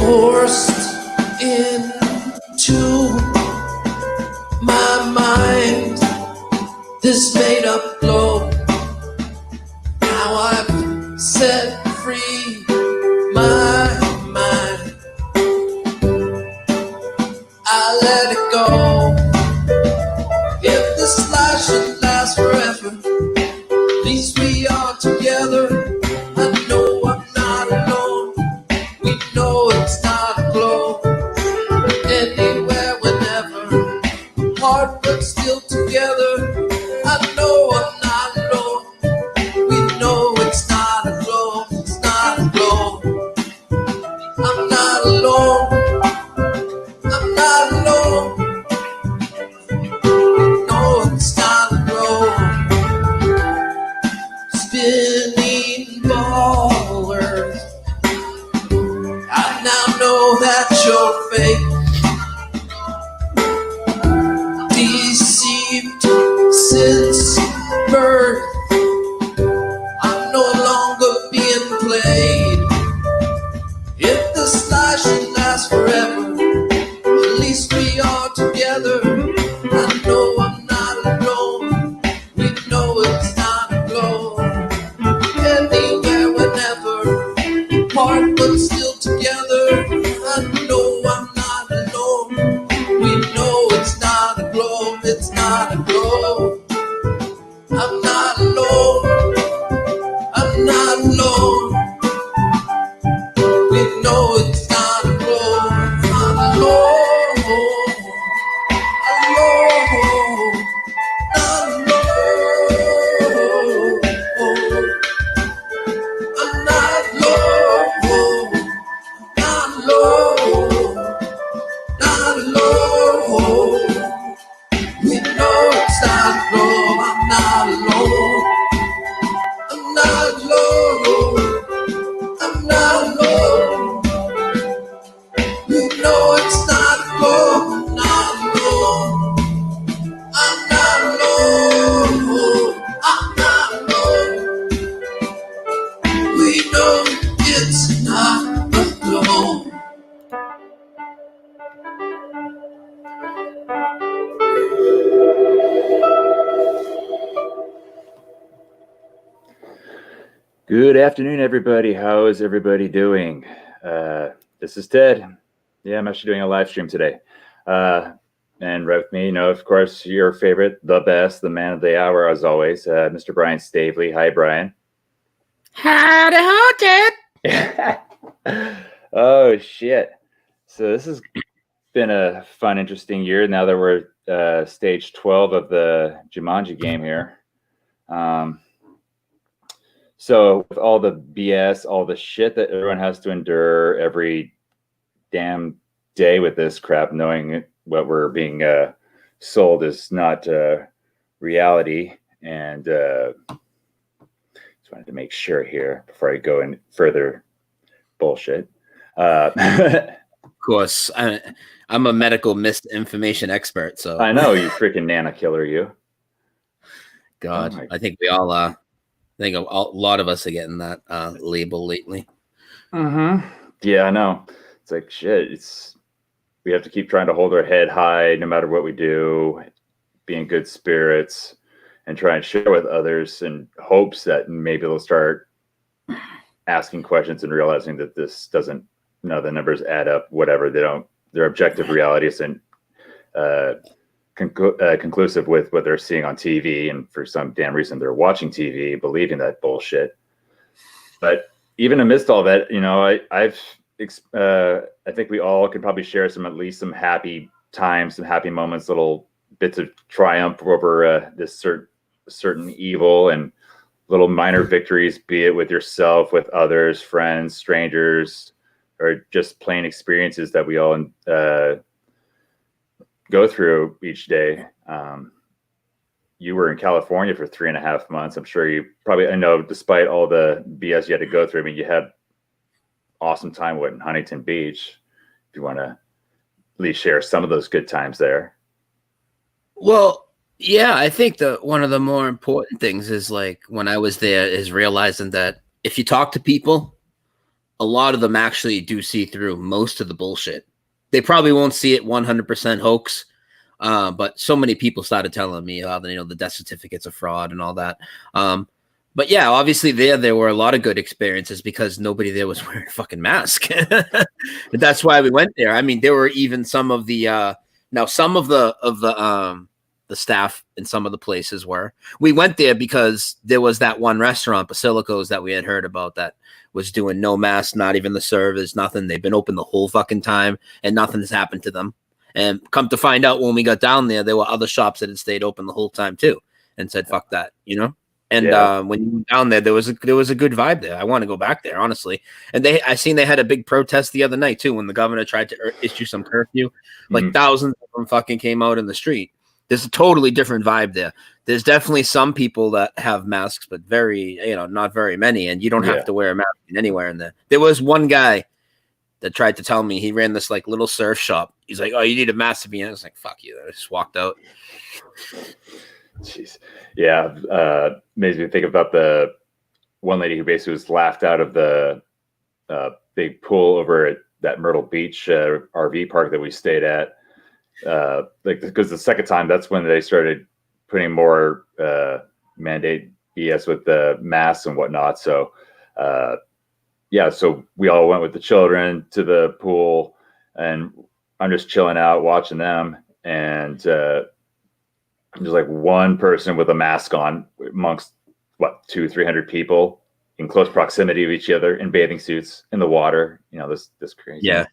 forced into my mind this made-up globe. Now I've set free my mind. I let it go. If this life should last forever, at least we are together. I know I'm not alone. We know it's not a glow. Anywhere, whenever, heart but still together. I know I'm not alone. We know it's not a glow. It's not a glow. I'm not alone. I'm not alone. No, it's not a glow. Spinning ballers. I now know that you're fake. Deceived since birth. I'm no longer being played. If this life should last forever, at least we are together. I know I'm not alone. We know it's not a glow. Anywhere, whenever, apart but still together. I know I'm not alone. We know it's not a glow. It's not a glow. I'm not alone. I'm not alone. We know it's not a glow. I'm alone. Alone. Not alone. I'm not alone. Not alone. Not alone. We know it's not a glow. I'm not alone. I'm not alone. I'm not alone. We know it's not a glow. I'm not alone. I'm not alone. I'm not alone. We know it's not a glow. Good afternoon, everybody. How is everybody doing? This is Ted. Yeah, I'm actually doing a live stream today. And right with me, of course, your favorite, the best, the man of the hour, as always, Mr. Brian Staveley. Hi, Brian. Howdy ho, Ted. Oh, shit. So this has been a fun, interesting year now that we're stage 12 of the Jumanji game here. So with all the BS, all the shit that everyone has to endure every damn day with this crap, knowing what we're being sold is not reality. And just wanted to make sure here before I go in further bullshit. Of course, I'm a medical misinformation expert, so I know, you freaking nana killer, you. God, oh I think we all are. I think a lot of us are getting that label lately. Mm-hmm. Yeah, I know. It's like shit. We have to keep trying to hold our head high no matter what we do, be in good spirits, and try and share with others in hopes that maybe they'll start asking questions and realizing that this doesn't, the numbers add up, whatever. Their objective reality isn't conclusive with what they're seeing on TV, and for some damn reason they're watching TV, believing that bullshit. But even amidst all that, I think we all could probably share at least some happy times, some happy moments, little bits of triumph over this certain evil, and little minor victories, be it with yourself, with others, friends, strangers, or just plain experiences that we all go through each day. You were in California for 3.5 months. I'm sure I know despite all the BS you had to go through, you had awesome time in Huntington Beach. If you want to at least share some of those good times there. Well, yeah, I think one of the more important things is, like, when I was there, is realizing that if you talk to people, a lot of them actually do see through most of the bullshit. They probably won't see it 100% hoax, but so many people started telling me how the death certificates are fraud and all that. But yeah, obviously there were a lot of good experiences because nobody there was wearing a fucking mask. That's why we went there. I mean, there were even some of the some of the staff in some of the places were. We went there because there was that one restaurant, Basilico's, that we had heard about that was doing no mask, not even the servers, nothing. They've been open the whole fucking time and nothing has happened to them. And come to find out, when we got down there were other shops that had stayed open the whole time too and said, fuck that, And when you were down there was a good vibe there. I want to go back there, honestly. And I seen they had a big protest the other night too when the governor tried to issue some curfew. Like thousands of them fucking came out in the street. There's a totally different vibe there. There's definitely some people that have masks, but not very many. And you don't have to wear a mask anywhere in there. There was one guy that tried to tell me, he ran this like little surf shop. He's like, "Oh, you need a mask to be in." I was like, "Fuck you!" I just walked out. Jeez, yeah, makes me think about the one lady who basically was laughed out of the big pool over at that Myrtle Beach RV park that we stayed at. Because the second time, that's when they started putting more mandate BS with the masks and whatnot. So, so we all went with the children to the pool, and I'm just chilling out watching them, and there's like one person with a mask on amongst 200-300 people in close proximity of each other in bathing suits in the water. This crazy. Yeah.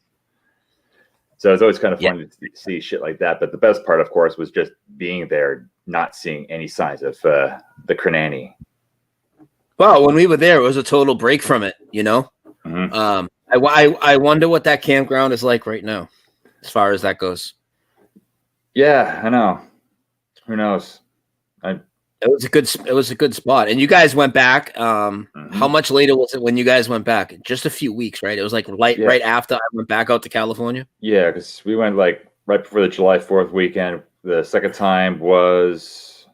So it's always kind of fun to see shit like that. But the best part, of course, was just being there, not seeing any signs of the cranany. Well, when we were there, it was a total break from it, Mm-hmm. I wonder what that campground is like right now, as far as that goes. Yeah, I know. Who knows? It was a good spot. And you guys went back. How much later was it when you guys went back? Just a few weeks, right? It was like right after I went back out to California. Yeah, because we went like right before the July 4th weekend. The second time was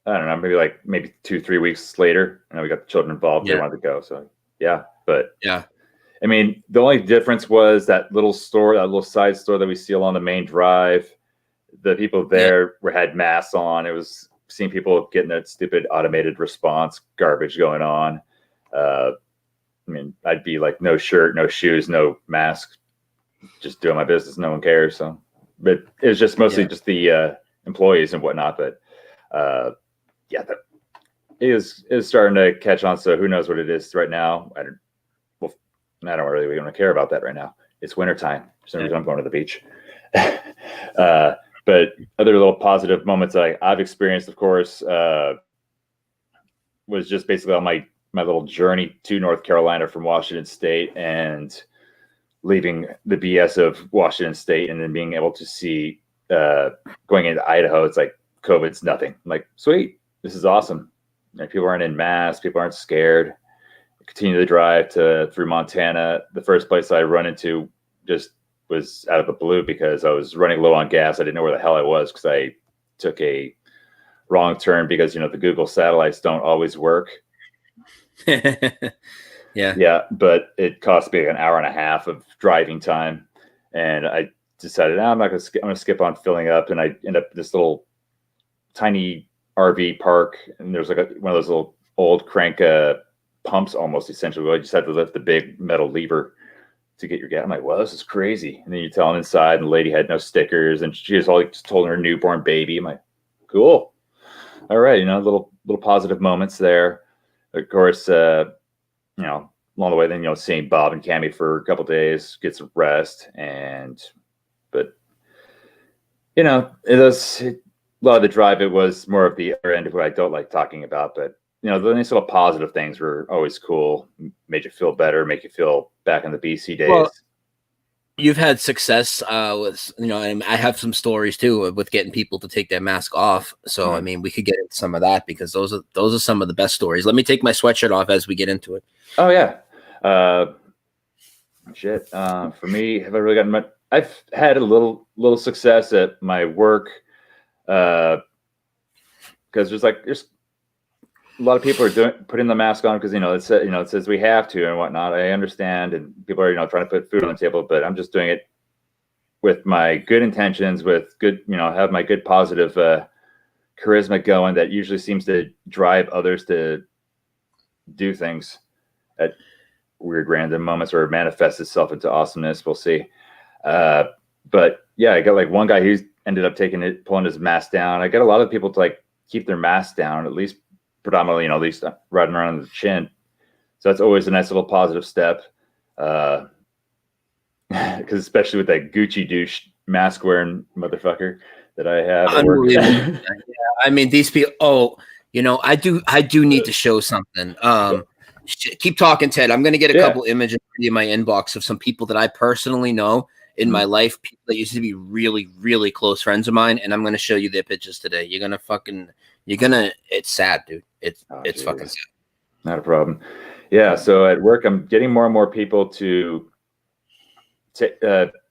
I don't know, maybe 2-3 weeks later. And we got the children involved. They wanted to go. So I mean, the only difference was that little store, that little side store that we see along the main drive. The people there had masks on. It was seeing people getting that stupid automated response garbage going on. I mean, I'd be like, no shirt, no shoes, no mask, just doing my business. No one cares. So, but it was just mostly just the employees and whatnot. But it is starting to catch on. So who knows what it is right now? I don't really want to care about that right now. It's wintertime. For some reason, I'm going to the beach. But other little positive moments I've experienced, of course, was just basically on my little journey to North Carolina from Washington State, and leaving the BS of Washington State and then being able to see going into Idaho. It's like COVID's nothing. I'm like, sweet, this is awesome. People aren't in masks. People aren't scared. Continue the drive through Montana. The first place I run into just was out of the blue because I was running low on gas. I didn't know where the hell I was because I took a wrong turn because, the Google satellites don't always work. Yeah. But it cost me an hour and a half of driving time. And I decided, I'm going to skip on filling up. And I end up at this little tiny RV park. And there's like one of those little old crank pumps almost, essentially. I just had to lift the big metal lever to get your gas. I'm like, well, this is crazy. And then you tell them inside, and the lady had no stickers, and she just told her newborn baby. I'm like, cool. All right, little positive moments there. Of course, along the way, then seeing Bob and Cammie for a couple of days, get some rest, but a lot of the drive, it was more of the other end of what I don't like talking about, but. The nice little positive things were always cool. Made you feel better, make you feel back in the BC days. Well, you've had success with, and I have some stories too with getting people to take their mask off. So, I mean, we could get into some of that because those are some of the best stories. Let me take my sweatshirt off as we get into it. Oh yeah. For me, have I really gotten much? I've had a little success at my work. Because there's a lot of people are putting the mask on because it says we have to and whatnot. I understand, and people are trying to put food on the table, but I'm just doing it with my good intentions, with good have my good positive charisma going that usually seems to drive others to do things at weird random moments or manifest itself into awesomeness. We'll see. But yeah, I got like one guy who's ended up pulling his mask down. I got a lot of people to like keep their mask down, at least predominantly, at least riding around the chin. So that's always a nice little positive step. Because especially with that Gucci douche mask wearing motherfucker that I have. Unbelievable. Yeah, I mean, these people. Oh, I do need to show something. Keep talking, Ted. I'm going to get a couple images in my inbox of some people that I personally know in my life, people that used to be really, really close friends of mine, and I'm going to show you their pictures today. It's sad, dude. It's fucking sad. Not a problem. Yeah. So at work, I'm getting more and more people to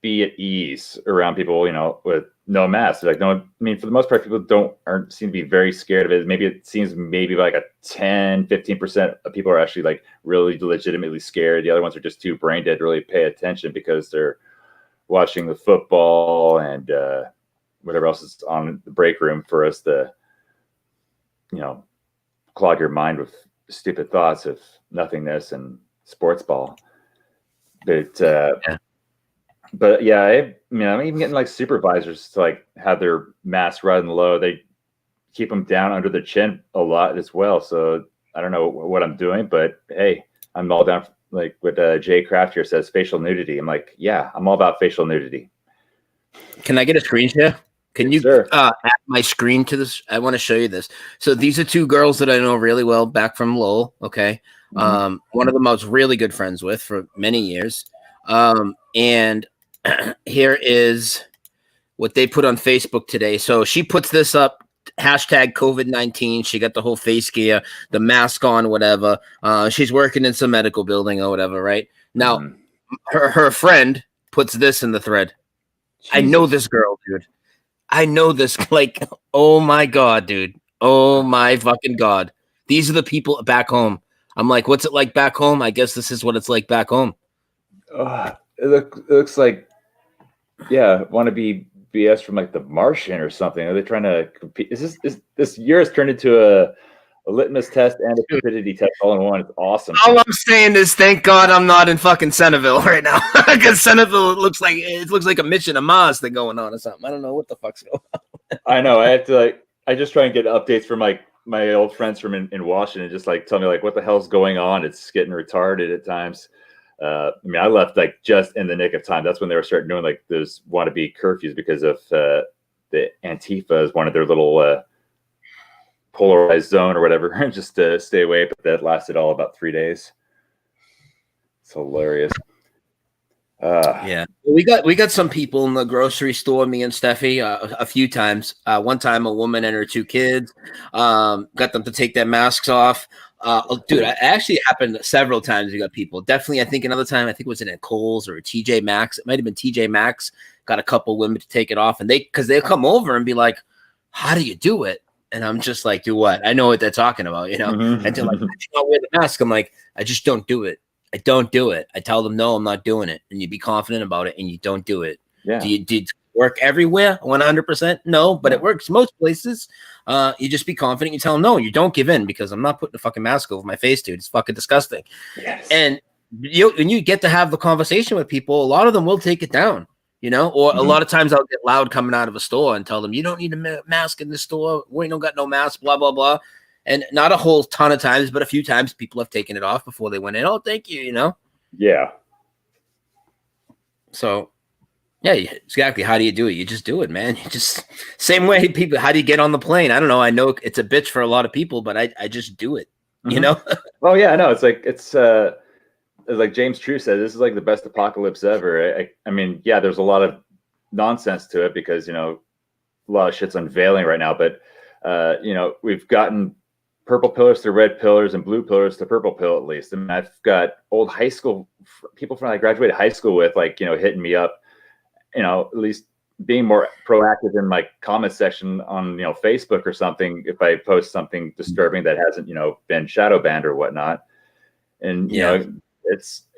be at ease around people, with no mask. Like, no, I mean, for the most part, people aren't seem to be very scared of it. Maybe it seems like a 10-15% of people are actually like really legitimately scared. The other ones are just too brain dead to really pay attention because they're watching the football and whatever else is on the break room for us to, clog your mind with stupid thoughts of nothingness and sports ball. But yeah, I'm even getting like supervisors to like have their masks riding low. They keep them down under the chin a lot as well. So I don't know what I'm doing, but hey, I'm all down. Like what Jay Kraft here says, facial nudity. I'm like, yeah, I'm all about facial nudity. Can I get a screen share? Can you add my screen to this? I want to show you this. So these are two girls that I know really well back from Lowell. Okay. One of them I was really good friends with for many years. And here is what they put on Facebook today. So she puts this up, hashtag COVID-19. She got the whole face gear, the mask on, whatever. She's working in some medical building or whatever, right? Now, her friend puts this in the thread. Jesus. I know this girl, dude. I know this. Like, oh my God, dude. Oh my fucking God. These are the people back home. I'm like, what's it like back home? I guess this is what it's like back home. It looks like, want to be BS from like The Martian or something. Are they trying to compete? Is this year has turned into a litmus test and a stupidity test all in one? It's awesome. All I'm saying is, thank God I'm not in fucking Centerville right now, because Centerville looks like a mission of Mars thing going on or something. I don't know what the fuck's going on. I know. I have to I just try and get updates from like my old friends from in Washington, just like tell me like what the hell's going on. It's getting retarded at times. I left like just in the nick of time. That's when they were starting doing like those wannabe curfews because of the Antifa is one of their little polarized zone or whatever, just to stay away. But that lasted all about 3 days. It's hilarious. Yeah, we got some people in the grocery store, me and Steffi, a few times. One time, a woman and her two kids got them to take their masks off. Dude, it actually happened several times. We got people. Definitely, I think another time, I think it was in a Kohl's or a TJ Maxx. It might have been TJ Maxx. Got a couple women to take it off, and because they'll come over and be like, "How do you do it?" And I'm just like, "Do what?" I know what they're talking about, And they're like, "I do not wear the mask." I'm like, "I just don't do it. I don't do it." I tell them, "No, I'm not doing it," and you be confident about it, and you don't do it. Yeah. Did it work everywhere? 100%? No, but it works most places. You just be confident. You tell them, no, you don't give in, because I'm not putting a fucking mask over my face, dude. It's fucking disgusting. Yes. And when you get to have the conversation with people, a lot of them will take it down, or a lot of times I'll get loud coming out of a store and tell them, you don't need a mask in the store. We don't got no mask, blah, blah, blah. And not a whole ton of times, but a few times people have taken it off before they went in. Oh, thank you, Yeah. So, yeah, exactly. How do you do it? You just do it, man. You just same way people. How do you get on the plane? I don't know. I know it's a bitch for a lot of people, but I just do it. Well, yeah, I know. It's like James True said. This is like the best apocalypse ever. I mean, yeah, there's a lot of nonsense to it because a lot of shit's unveiling right now. But we've gotten purple pillars to red pillars and blue pillars to purple pill at least. I mean, I've got old high school people from I graduated high school with hitting me up. At least being more proactive in my comment section on, Facebook or something, if I post something disturbing that hasn't, been shadow banned or whatnot. And,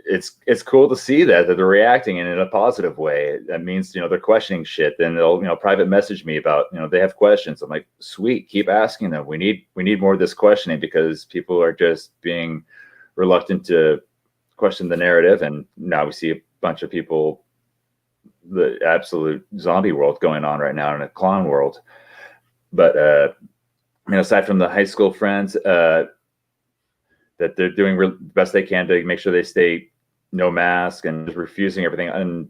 it's cool to see that they're reacting in a positive way. That means, they're questioning shit. Then they'll, private message me about, they have questions. I'm like, sweet, keep asking them. We need more of this questioning, because people are just being reluctant to question the narrative. And now we see a bunch of people, the absolute zombie world going on right now in a clown world. But aside from the high school friends, that they're doing the best they can to make sure they stay no mask and just refusing everything. And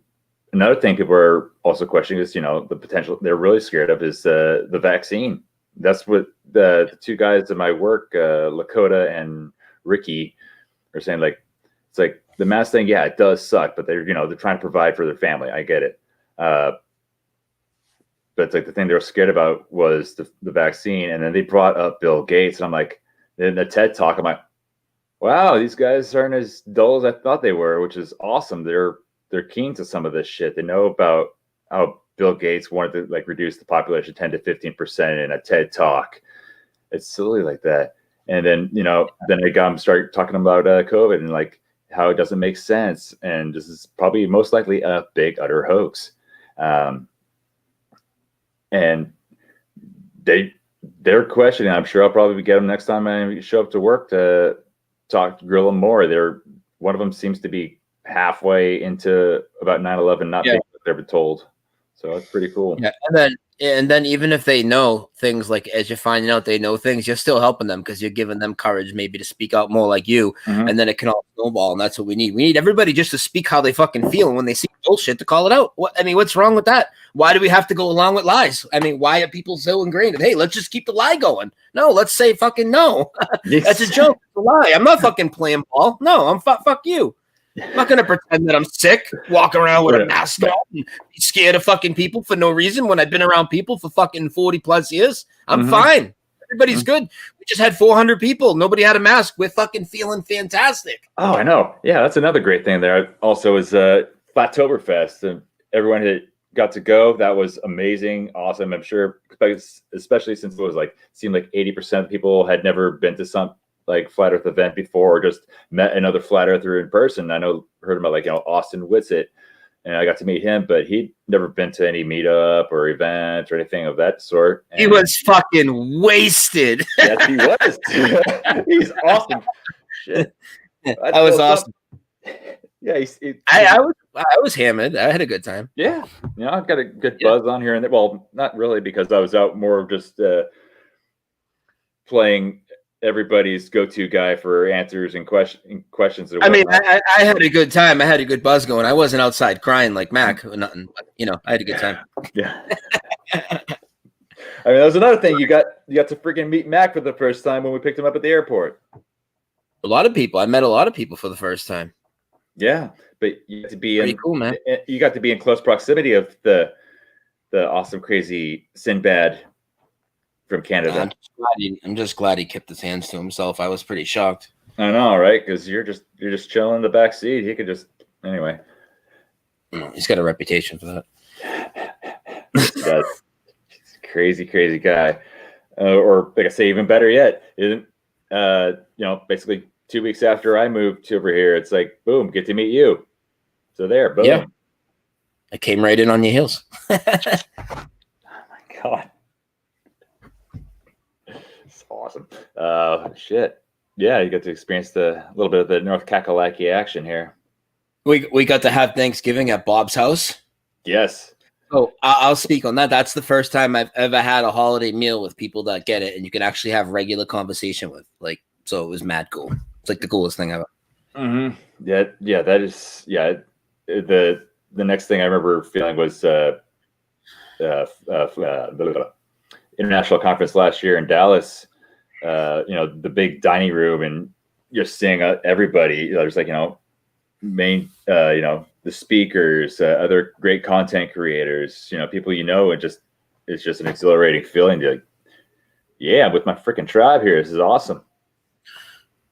another thing people are also questioning is, the potential they're really scared of is the vaccine. That's what the two guys at my work, Lakota and Ricky, are saying. Like, it's like, the mask thing, yeah, it does suck, but they're trying to provide for their family. I get it. But it's like, the thing they were scared about was the vaccine. And then they brought up Bill Gates. And I'm like, in the TED Talk, I'm like, wow, these guys aren't as dull as I thought they were, which is awesome. They're keen to some of this shit. They know about how Bill Gates wanted to reduce the population 10 to 15% in a TED Talk. It's silly like that. And then, then they got them start talking about COVID and how it doesn't make sense. And this is probably most likely a big utter hoax. And they're questioning. I'm sure I'll probably get them next time I show up to work to grill them more. One of them seems to be halfway into about 9/11 not being what they were told. So that's pretty cool. Yeah, and then even if they know things, like as you're finding out they know things, you're still helping them, because you're giving them courage maybe to speak out more like you. Mm-hmm. And then it can all snowball, and that's what we need. We need everybody just to speak how they fucking feel, and when they see bullshit, to call it out. What's wrong with that? Why do we have to go along with lies? Why are people so ingrained? Hey, let's just keep the lie going. No, let's say fucking no. That's a joke. It's a lie. I'm not fucking playing ball. No, I'm fuck you. I'm not gonna pretend that I'm sick, walk around with a mask on, and be scared of fucking people for no reason when I've been around people for fucking 40 plus years. I'm fine. Everybody's good. We just had 400 people. Nobody had a mask. We're fucking feeling fantastic. Oh, I know. Yeah, that's another great thing there. Also is Flattoberfest, and everyone had got to go. That was amazing, awesome. I'm sure, especially since it was seemed like 80% of people had never been to some flat earth event before, or just met another flat earther in person. I heard about Austin Whitsitt, and I got to meet him, but he'd never been to any meetup or event or anything of that sort. And he was fucking wasted. Yes, he was. He's awesome. Shit. That was awesome. Yeah, I was hammered. I had a good time. Yeah, I've got a good buzz on here, and well, not really, because I was out more of just playing everybody's go-to guy for answers and questions. I had a good time. I had a good buzz going. I wasn't outside crying like Mac or nothing. I had a good time. Yeah. That was another thing. You got to freaking meet Mac for the first time when we picked him up at the airport. A lot of people. I met a lot of people for the first time. Yeah, but you got to be pretty cool, man. You got to be in close proximity of the awesome, crazy Sinbad from Canada. I'm just glad he kept his hands to himself. I was pretty shocked. I know, right? Because you're just chilling in the back seat. He could just anyway. He's got a reputation for that. He's a crazy guy. Or like I say, even better yet, isn't basically 2 weeks after I moved over here, it's like, boom, get to meet you. So there, boom. Yeah. I came right in on your heels. Oh my God. It's awesome. Shit. Yeah, you got to experience a little bit of the North Kakalaki action here. We got to have Thanksgiving at Bob's house. Yes. Oh, I'll speak on that. That's the first time I've ever had a holiday meal with people that get it, and you can actually have regular conversation with. So it was mad cool. It's the coolest thing ever. Mm-hmm. Yeah. That is. Yeah. The next thing I remember feeling was international conference last year in Dallas. The big dining room, and you're seeing everybody. There's main the speakers, other great content creators, people and it's just an exhilarating feeling to I'm with my freaking tribe here. This is awesome.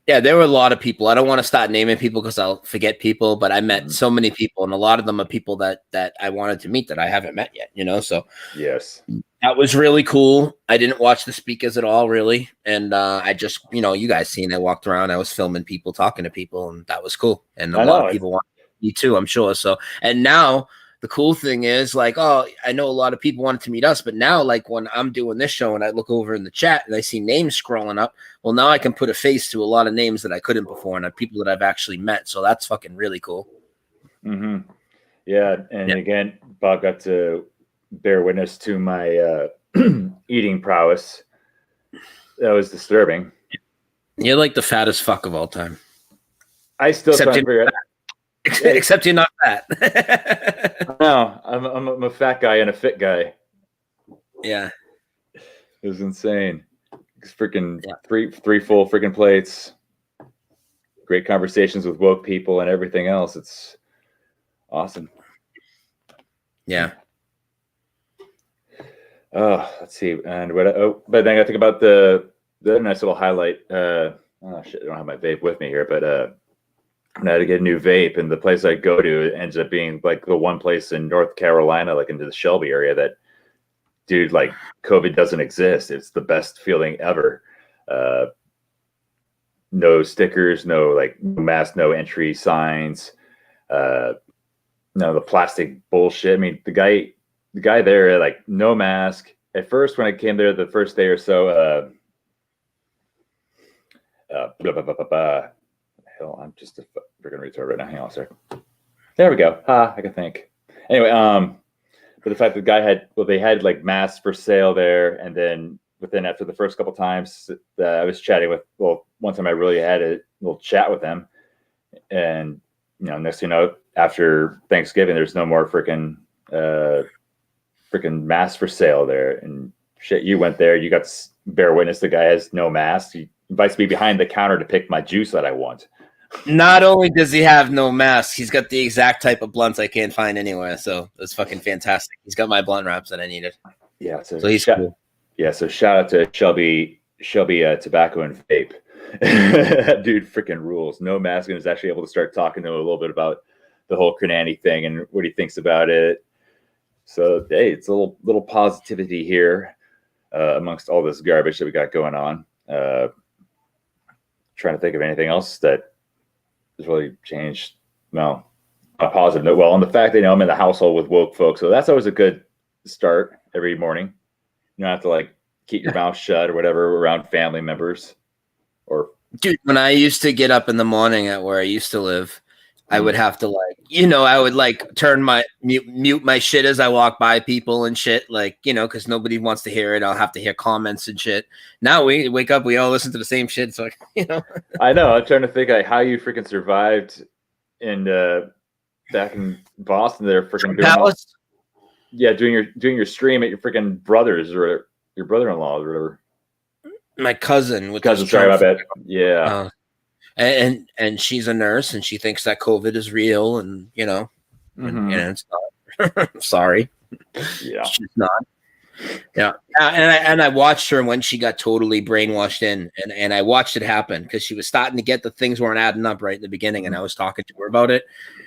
Yeah, there were a lot of people. I don't want to start naming people because I'll forget people, but I met so many people, and a lot of them are people that I wanted to meet that I haven't met yet, you know? So Yes. that was really cool. I didn't watch the speakers at all, really. And I just, you know, you guys seen, I walked around, I was filming people, talking to people, and that was cool. And a lot of people want me too, I'm sure. So, and now the cool thing is like, oh, I know a lot of people wanted to meet us, but now like when I'm doing this show and I look over in the chat and I see names scrolling up, well, now I can put a face to a lot of names that I couldn't before and people that I've actually met. So that's fucking really cool. Mm-hmm. Yeah. And again, Bob got to bear witness to my eating prowess. That was disturbing. You're like the fattest fuck of all time. I still can't figure it. Except you're not fat. No, I'm a fat guy and a fit guy. Yeah. It was insane. It's freaking three full freaking plates. Great conversations with woke people and everything else. It's awesome. Yeah. Oh, let's see. And what? Oh, but then I think about the other nice little highlight. Oh shit, I don't have my vape with me here, but I had to get a new vape, and the place I go to it ends up being like the one place in North Carolina, like into the Shelby area, that, dude, like COVID doesn't exist. It's the best feeling ever. No stickers, no mask, no entry signs, no the plastic bullshit. I mean, the guy there, like, no mask. At first, when I came there the first day or so, hell, I'm just a freaking retard right now. Hang on a second. There we go. I can think. Anyway, but the fact that the guy they had like masks for sale there, and then after the first couple times I was chatting with, one time I really had a little chat with him, and next thing you know, after Thanksgiving, there's no more freaking masks for sale there, and shit. You went there, you got to bear witness. The guy has no mask. He invites me behind the counter to pick my juice that I want. Not only does he have no mask, he's got the exact type of blunts I can't find anywhere. So it's fucking fantastic. He's got my blunt wraps that I needed. Yeah, so he's cool. Yeah, so shout out to Shelby Tobacco and Vape. Dude freaking rules. No mask, and is actually able to start talking to him a little bit about the whole Cranani thing and what he thinks about it. So hey, it's a little positivity here amongst all this garbage that we got going on. Trying to think of anything else that has really changed. No, a positive note. Well, on the fact that I'm in the household with woke folks, so that's always a good start every morning. You don't have to like keep your mouth shut or whatever around family members. Or dude, when I used to get up in the morning at where I used to live, I would have to I would like turn my mute my shit as I walk by people and shit, because nobody wants to hear it. I'll have to hear comments and shit. Now we wake up, we all listen to the same shit. So I know. I'm trying to think how you freaking survived in back in Boston. They're freaking doing your stream at your freaking brother's or your brother-in-law or whatever. My cousin with sorry, my bad. Yeah. And she's a nurse, and she thinks that COVID is real, and and it's not. Sorry, yeah, she's not. Yeah, and I watched her when she got totally brainwashed and I watched it happen because she was starting to get the things weren't adding up right in the beginning, and I was talking to her about it.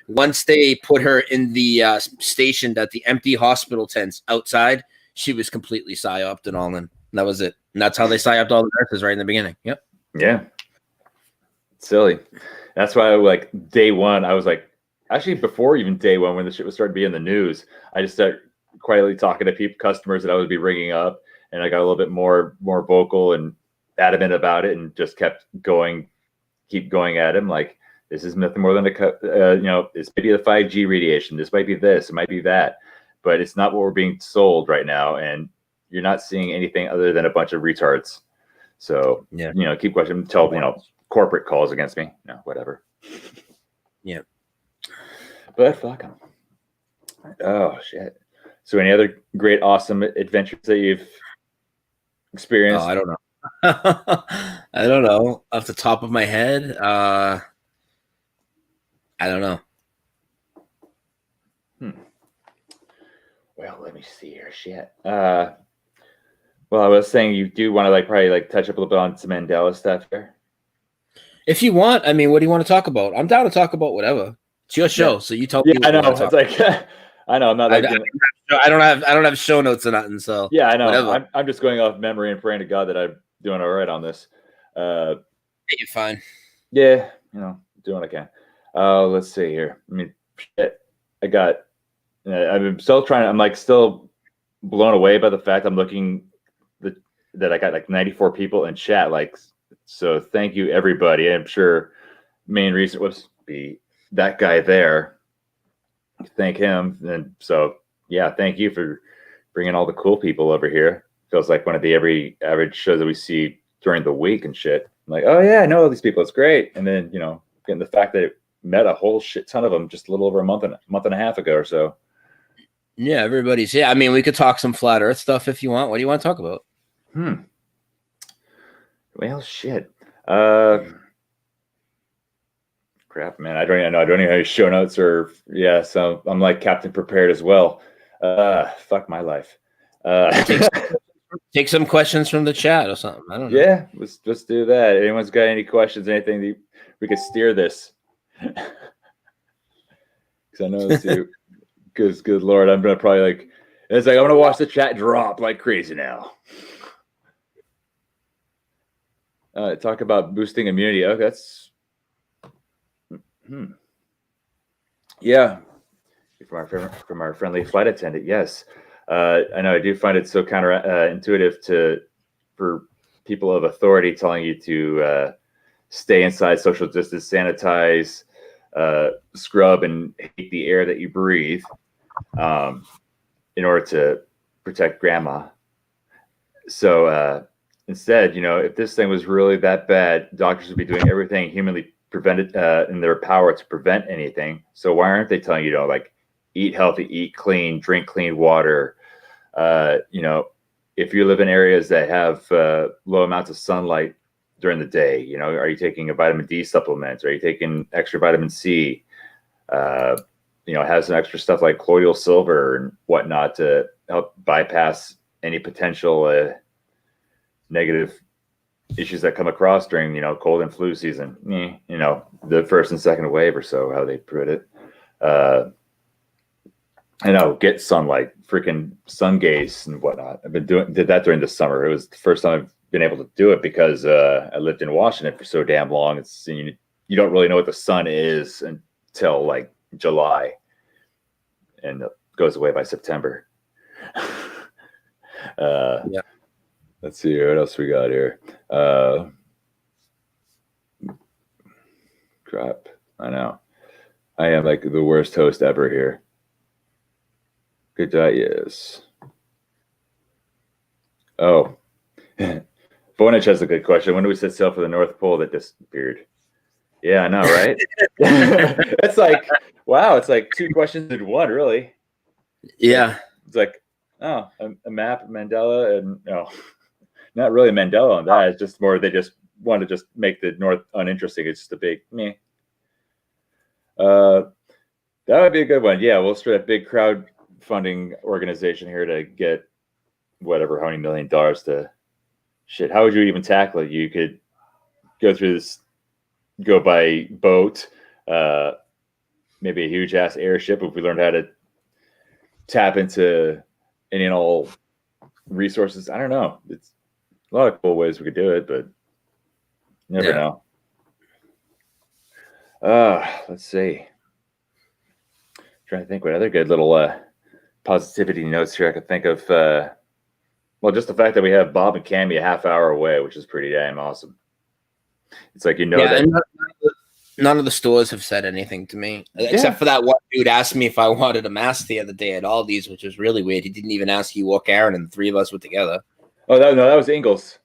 Once they put her in the stationed at the empty hospital tents outside, she was completely psyoped and all in. That was it, and that's how they psyoped all the nurses right in the beginning. Yep. Yeah. Silly. That's why day one, I was like, actually before even day one, when the shit was starting to be in the news, I just started quietly talking to customers that I would be ringing up, and I got a little bit more vocal and adamant about it, and just keep going at him like, this is nothing more than this may be the 5G radiation, this might be this, it might be that, but it's not what we're being sold right now, and you're not seeing anything other than a bunch of retards. So keep questioning until corporate calls against me. No, whatever. Yeah. But fuck them. Oh shit. So any other great, awesome adventures that you've experienced? Oh, I don't know. I don't know. Off the top of my head, I don't know. Well, let me see here. Shit. Well, I was saying you do want to probably touch up a little bit on some Mandela stuff here. If you want, I mean, what do you want to talk about? I'm down to talk about whatever. It's your show, so you tell me. I What you know. want to It's talk like I know. I'm not like I don't have show notes or nothing. So yeah, I know. Whatever. I'm just going off memory and praying to God that I'm doing all right on this. You're fine. Yeah, doing what I can. Let's see here. I mean, shit. I'm still trying. I'm like still blown away by the fact I'm looking that I got like 94 people in chat. Like, so thank you everybody. I'm sure main reason was be that guy there. Thank him. And so yeah, thank you for bringing all the cool people over here. Feels like one of the every average shows that we see during the week and shit. I'm like, oh yeah, I know all these people. It's great. And then getting the fact that it met a whole shit ton of them just a little over a month and a half ago or so. Yeah, everybody's. Yeah, I mean, we could talk some flat Earth stuff if you want. What do you want to talk about? Well, shit. Crap, man. I don't even know. I don't even have any show notes or so I'm like Captain Prepared as well. Fuck my life. Take some questions from the chat or something. I don't know. Yeah, let's do that. Anyone's got any questions, anything that we could steer this? Because I know it's you. Good Lord, I'm gonna probably like. It's like I'm gonna watch the chat drop like crazy now. Talk about boosting immunity. Oh, that's. Yeah, from our friendly flight attendant. Yes, I know. I do find it so counterintuitive for people of authority telling you to stay inside, social distance, sanitize, scrub, and hate the air that you breathe, in order to protect grandma. So instead, if this thing was really that bad, doctors would be doing everything humanly prevented in their power to prevent anything. So why aren't they telling you to like eat healthy, eat clean, drink clean water? If you live in areas that have low amounts of sunlight during the day, are you taking a vitamin D supplement? Are you taking extra vitamin C? Has some extra stuff like colloidal silver and whatnot to help bypass any potential negative issues that come across during, cold and flu season. The first and second wave or so, how they put it. Get sunlight, freaking sun gaze and whatnot. Did that during the summer. It was the first time I've been able to do it because I lived in Washington for so damn long. It's you don't really know what the sun is until like July, and it goes away by September. Yeah. Let's see what else we got here. Crap. I know. I am like the worst host ever here. Good day, yes. Oh. Bonich has a good question. When do we set sail for the North Pole that disappeared? Yeah, I know, right? It's like, wow, it's like two questions in one, really. Yeah. It's like, a map of Mandela, and no, not really Mandela on that. It's just more they just want to just make the North uninteresting. It's just a big meh. That would be a good one. Yeah, we'll start a big crowdfunding organization here to get whatever, how many $1 million to shit. How would you even tackle it? You could go through this, go by boat, maybe a huge ass airship if we learned how to tap into any and all resources. I don't know. It's a lot of cool ways we could do it, but you never know. Let's see. Trying to think what other good little positivity notes here I could think of. Just the fact that we have Bob and Cammy a half hour away, which is pretty damn awesome. It's like that. None of the stores have said anything to me, except for that one dude asked me if I wanted a mask the other day at Aldi's, which was really weird. He didn't even ask you or Karen, and the three of us were together. Oh, that was Ingalls.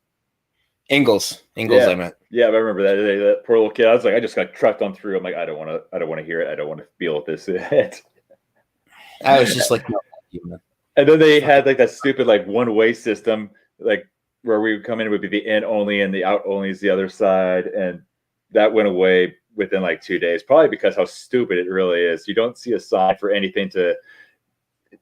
Ingalls, I meant. Yeah, I remember that poor little kid. I was like, I just got trucked on through. I'm like, I don't want to hear it. I don't want to feel this. I was just like, no. And then they had like that stupid like one-way system, like where we would come in, it would be the in only and the out only is the other side, and that went away within like 2 days, probably because how stupid it really is. You don't see a sign for anything to.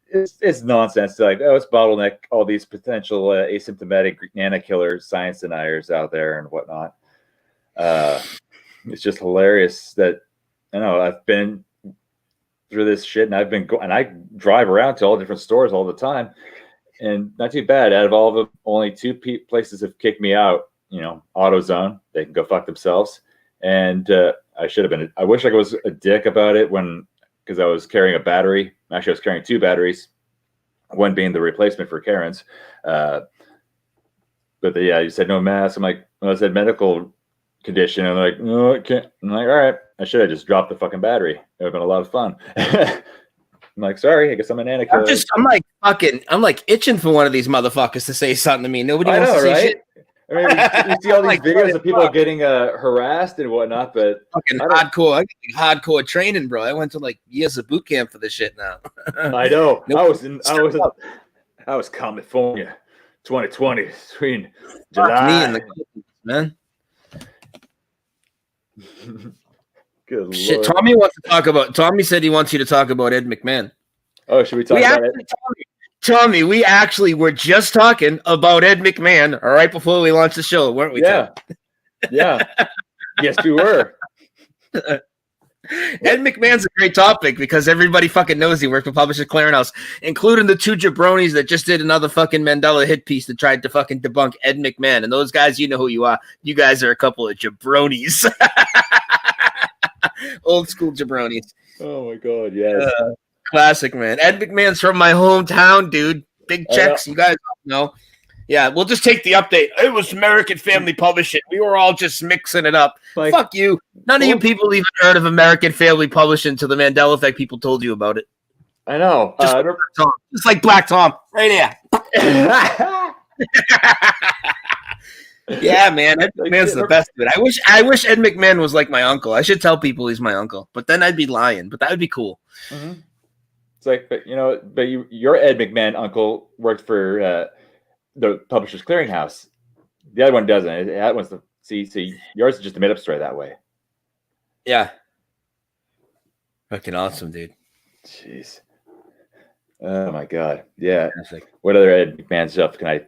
It's nonsense to like, it's bottleneck all these potential asymptomatic nana killer science deniers out there and whatnot. it's just hilarious that I know I've been through this shit, and I've been and I drive around to all different stores all the time, and not too bad. Out of all of them, only two places have kicked me out. You know, AutoZone, they can go fuck themselves. And I should have been. I wish I was a dick about it because I was carrying a battery. Actually, I was carrying two batteries, one being the replacement for Karen's. But you said no mask. I'm like, well, I said medical condition. I'm like, no, I can't. I'm like, all right, I should have just dropped the fucking battery. It would have been a lot of fun. I'm like, sorry, I guess I'm an anakin. I'm like itching for one of these motherfuckers to say something to me. Nobody wants to say shit. I mean, you see all these videos of people getting harassed and whatnot, but fucking hardcore training, bro. I went to like years of boot camp for this shit now. I know. I was California, 2020, between July. Me and the man. Good shit, Lord. Tommy said he wants you to talk about Ed McMahon. Oh, should we talk about it? Tommy, we actually were just talking about Ed McMahon right before we launched the show, weren't we? Yeah. Yeah. Yes, we were. Ed McMahon's a great topic because everybody fucking knows he worked for Publishers Clearinghouse, including the two jabronis that just did another fucking Mandela hit piece that tried to fucking debunk Ed McMahon. And those guys, you know who you are. You guys are a couple of jabronis. Old school jabronis. Oh, my God, yes. Classic, man. Ed McMahon's from my hometown, dude. Big checks, you guys know. Yeah, we'll just take the update. It was American Family Publishing. We were all just mixing it up. Like, fuck you. None of you people even heard of American Family Publishing until the Mandela Effect people told you about it. I know. Just like Black Tom. Right here. Yeah, man. Ed McMahon's the best of it. I wish Ed McMahon was like my uncle. I should tell people he's my uncle, but then I'd be lying. But that would be cool. Mm-hmm. It's like, but your Ed McMahon uncle worked for the Publishers Clearinghouse. The other one doesn't. That one's see, yours is just a made up story that way. Yeah. Fucking awesome, dude. Jeez. Oh my God. Yeah. What other Ed McMahon stuff can I?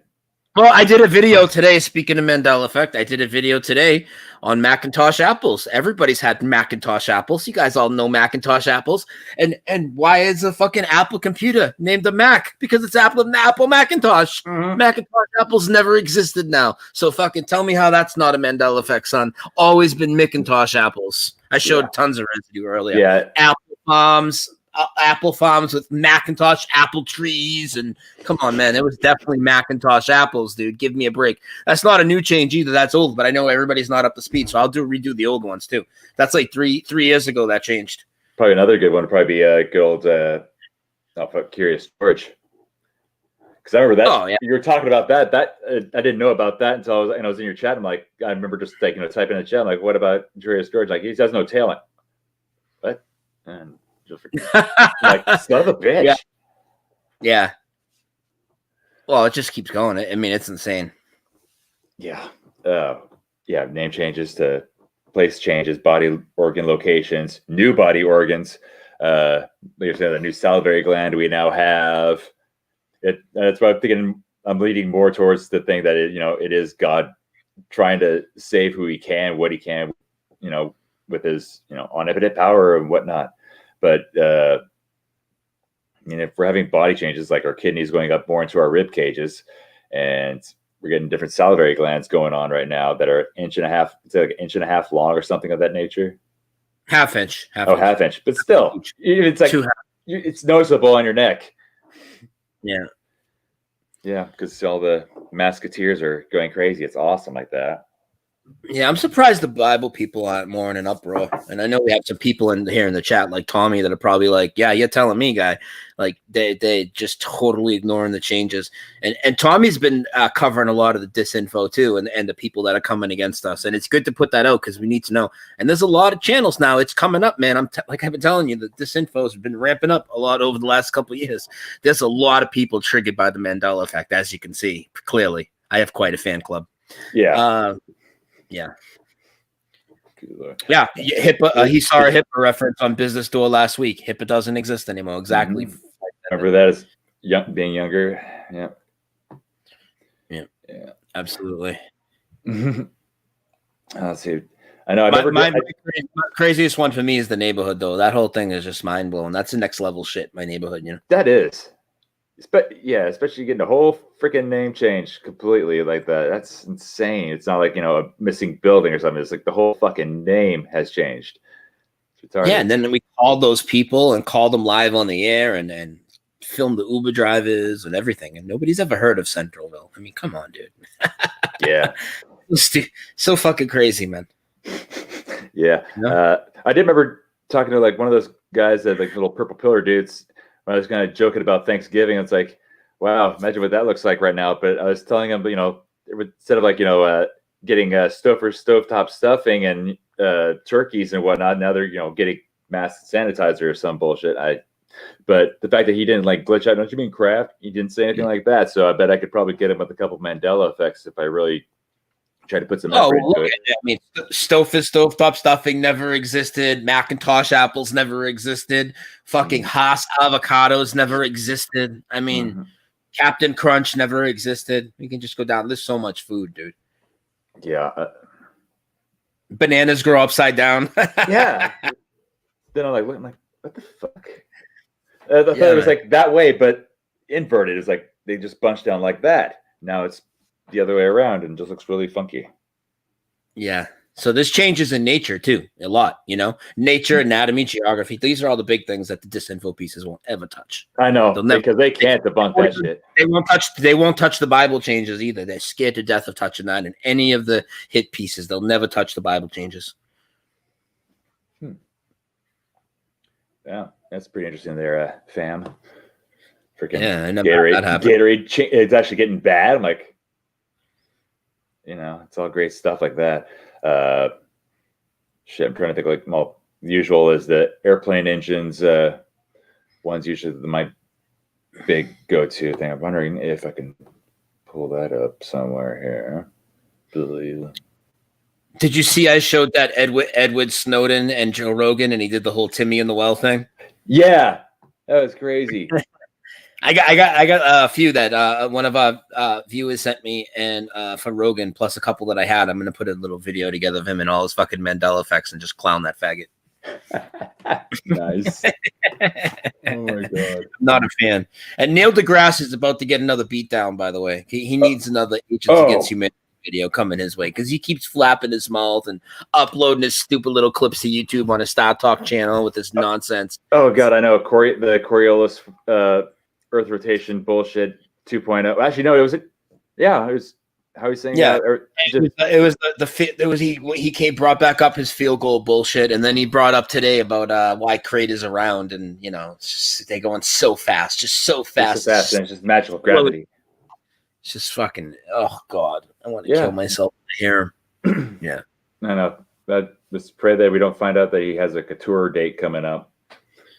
Well, I did a video today. Speaking of Mandela Effect, I did a video today on Macintosh apples. Everybody's had Macintosh apples. You guys all know Macintosh apples. And why is a fucking Apple computer named a Mac? Because it's Apple Macintosh. Mm-hmm. Macintosh apples never existed now. So fucking tell me how that's not a Mandela Effect, son. Always been Macintosh apples. I showed tons of residue earlier. Yeah. Apple farms with Macintosh apple trees, and come on, man, it was definitely Macintosh apples, dude. Give me a break. That's not a new change either. That's old, but I know everybody's not up to speed, so I'll redo the old ones too. That's like three years ago that changed. Probably another good one would probably be good old Curious Storage. Because I remember that you were talking about that. I didn't know about that until I was in your chat. I'm like, I remember just typing in the chat. I'm like, what about Curious Storage? Like, he has no talent. What? And like, son of a bitch. Yeah. Well, it just keeps going. I mean, it's insane. Yeah. Name changes to place changes, body organ locations, new body organs. There's the new salivary gland we now have. That's why I'm thinking I'm leading more towards the thing that it is God trying to save who he can, what he can, with his omnipotent power and whatnot. But if we're having body changes, like our kidneys going up more into our rib cages, and we're getting different salivary glands going on right now that are inch and a half, it's like an inch and a half long or something of that nature. Half inch. Half inch. But still, it's like it's noticeable on your neck. Yeah. Yeah, because all the Musketeers are going crazy. It's awesome like that. Yeah, I'm surprised the Bible people aren't more in an uproar. And I know we have some people here in the chat like Tommy that are probably like, yeah, you're telling me, guy. Like they just totally ignoring the changes. And Tommy's been covering a lot of the disinfo too, and the people that are coming against us. And it's good to put that out because we need to know. And there's a lot of channels now. It's coming up, man. I've been telling you that disinfo has been ramping up a lot over the last couple of years. There's a lot of people triggered by the Mandela Effect, as you can see clearly. I have quite a fan club. Yeah. Yeah. Yeah. HIPAA. He saw a HIPAA reference on Business Door last week. HIPAA doesn't exist anymore. Exactly. Mm-hmm. Remember that as being younger. Yeah. Yeah. Absolutely. Let's see. I know. My craziest one for me is the neighborhood, though. That whole thing is just mind blowing. That's the next level shit. My neighborhood, you know. That is. Especially getting the whole freaking name changed completely like that. That's insane. It's not like, a missing building or something. It's like the whole fucking name has changed. Yeah, and then we called those people and called them live on the air and filmed the Uber drivers and everything. And nobody's ever heard of Centralville. I mean, come on, dude. Yeah. So fucking crazy, man. Yeah. I did remember talking to like one of those guys that like little purple pillar dudes. I was kind of joking about Thanksgiving. It's like, wow, imagine what that looks like right now. But I was telling him, instead of like, getting stovetop stuffing and turkeys and whatnot, now they're, getting mass sanitizer or some bullshit. But the fact that he didn't like glitch out, don't you mean Kraft? He didn't say anything like that. So I bet I could probably get him with a couple Mandela effects if I really try to put some effort into it. I mean, stovetop stuffing never existed. Macintosh apples never existed. Fucking Haas avocados never existed. I mean, Captain Crunch never existed. We can just go down. There's so much food, dude. Yeah. Bananas grow upside down. Yeah. Then I'm like, what the fuck? I thought it was like that way, but inverted. It's like they just bunched down like that. Now it's the other way around and just looks really funky. Yeah. So there's changes in nature too, a lot, nature, anatomy, geography. These are all the big things that the disinfo pieces won't ever touch. I know, because they can't debunk that shit. They won't touch the Bible changes either. They're scared to death of touching that in any of the hit pieces. They'll never touch the Bible changes. Yeah, that's pretty interesting there, fam. Freaking I never had that happen. Gatorade, it's actually getting bad. I'm like, it's all great stuff like that. Shit, I'm trying to think like, well, the usual is the airplane engines. One's usually my big go-to thing. I'm wondering if I can pull that up somewhere here. Did you see I showed that Edward Snowden and Joe Rogan, and he did the whole Timmy and the Well thing? Yeah, that was crazy. I got a few that one of our viewers sent me, and from Rogan, plus a couple that I had. I'm gonna put a little video together of him and all his fucking Mandela effects and just clown that faggot. Nice. Oh my god. I'm not a fan. And Neil deGrasse is about to get another beatdown, by the way. He needs another Agents Against Humanity video coming his way because he keeps flapping his mouth and uploading his stupid little clips to YouTube on his Star Talk channel with this nonsense. Oh god, I know. The Coriolis Earth rotation bullshit 2.0. Actually, no, it was how he's saying that. Or he brought back up his field goal bullshit, and then he brought up today about why Crate is around, and they're going so fast, just so fast, and it's just magical gravity. It's just fucking, oh god, I want to kill myself here. Yeah, I know. Let's pray that we don't find out that he has a couture date coming up.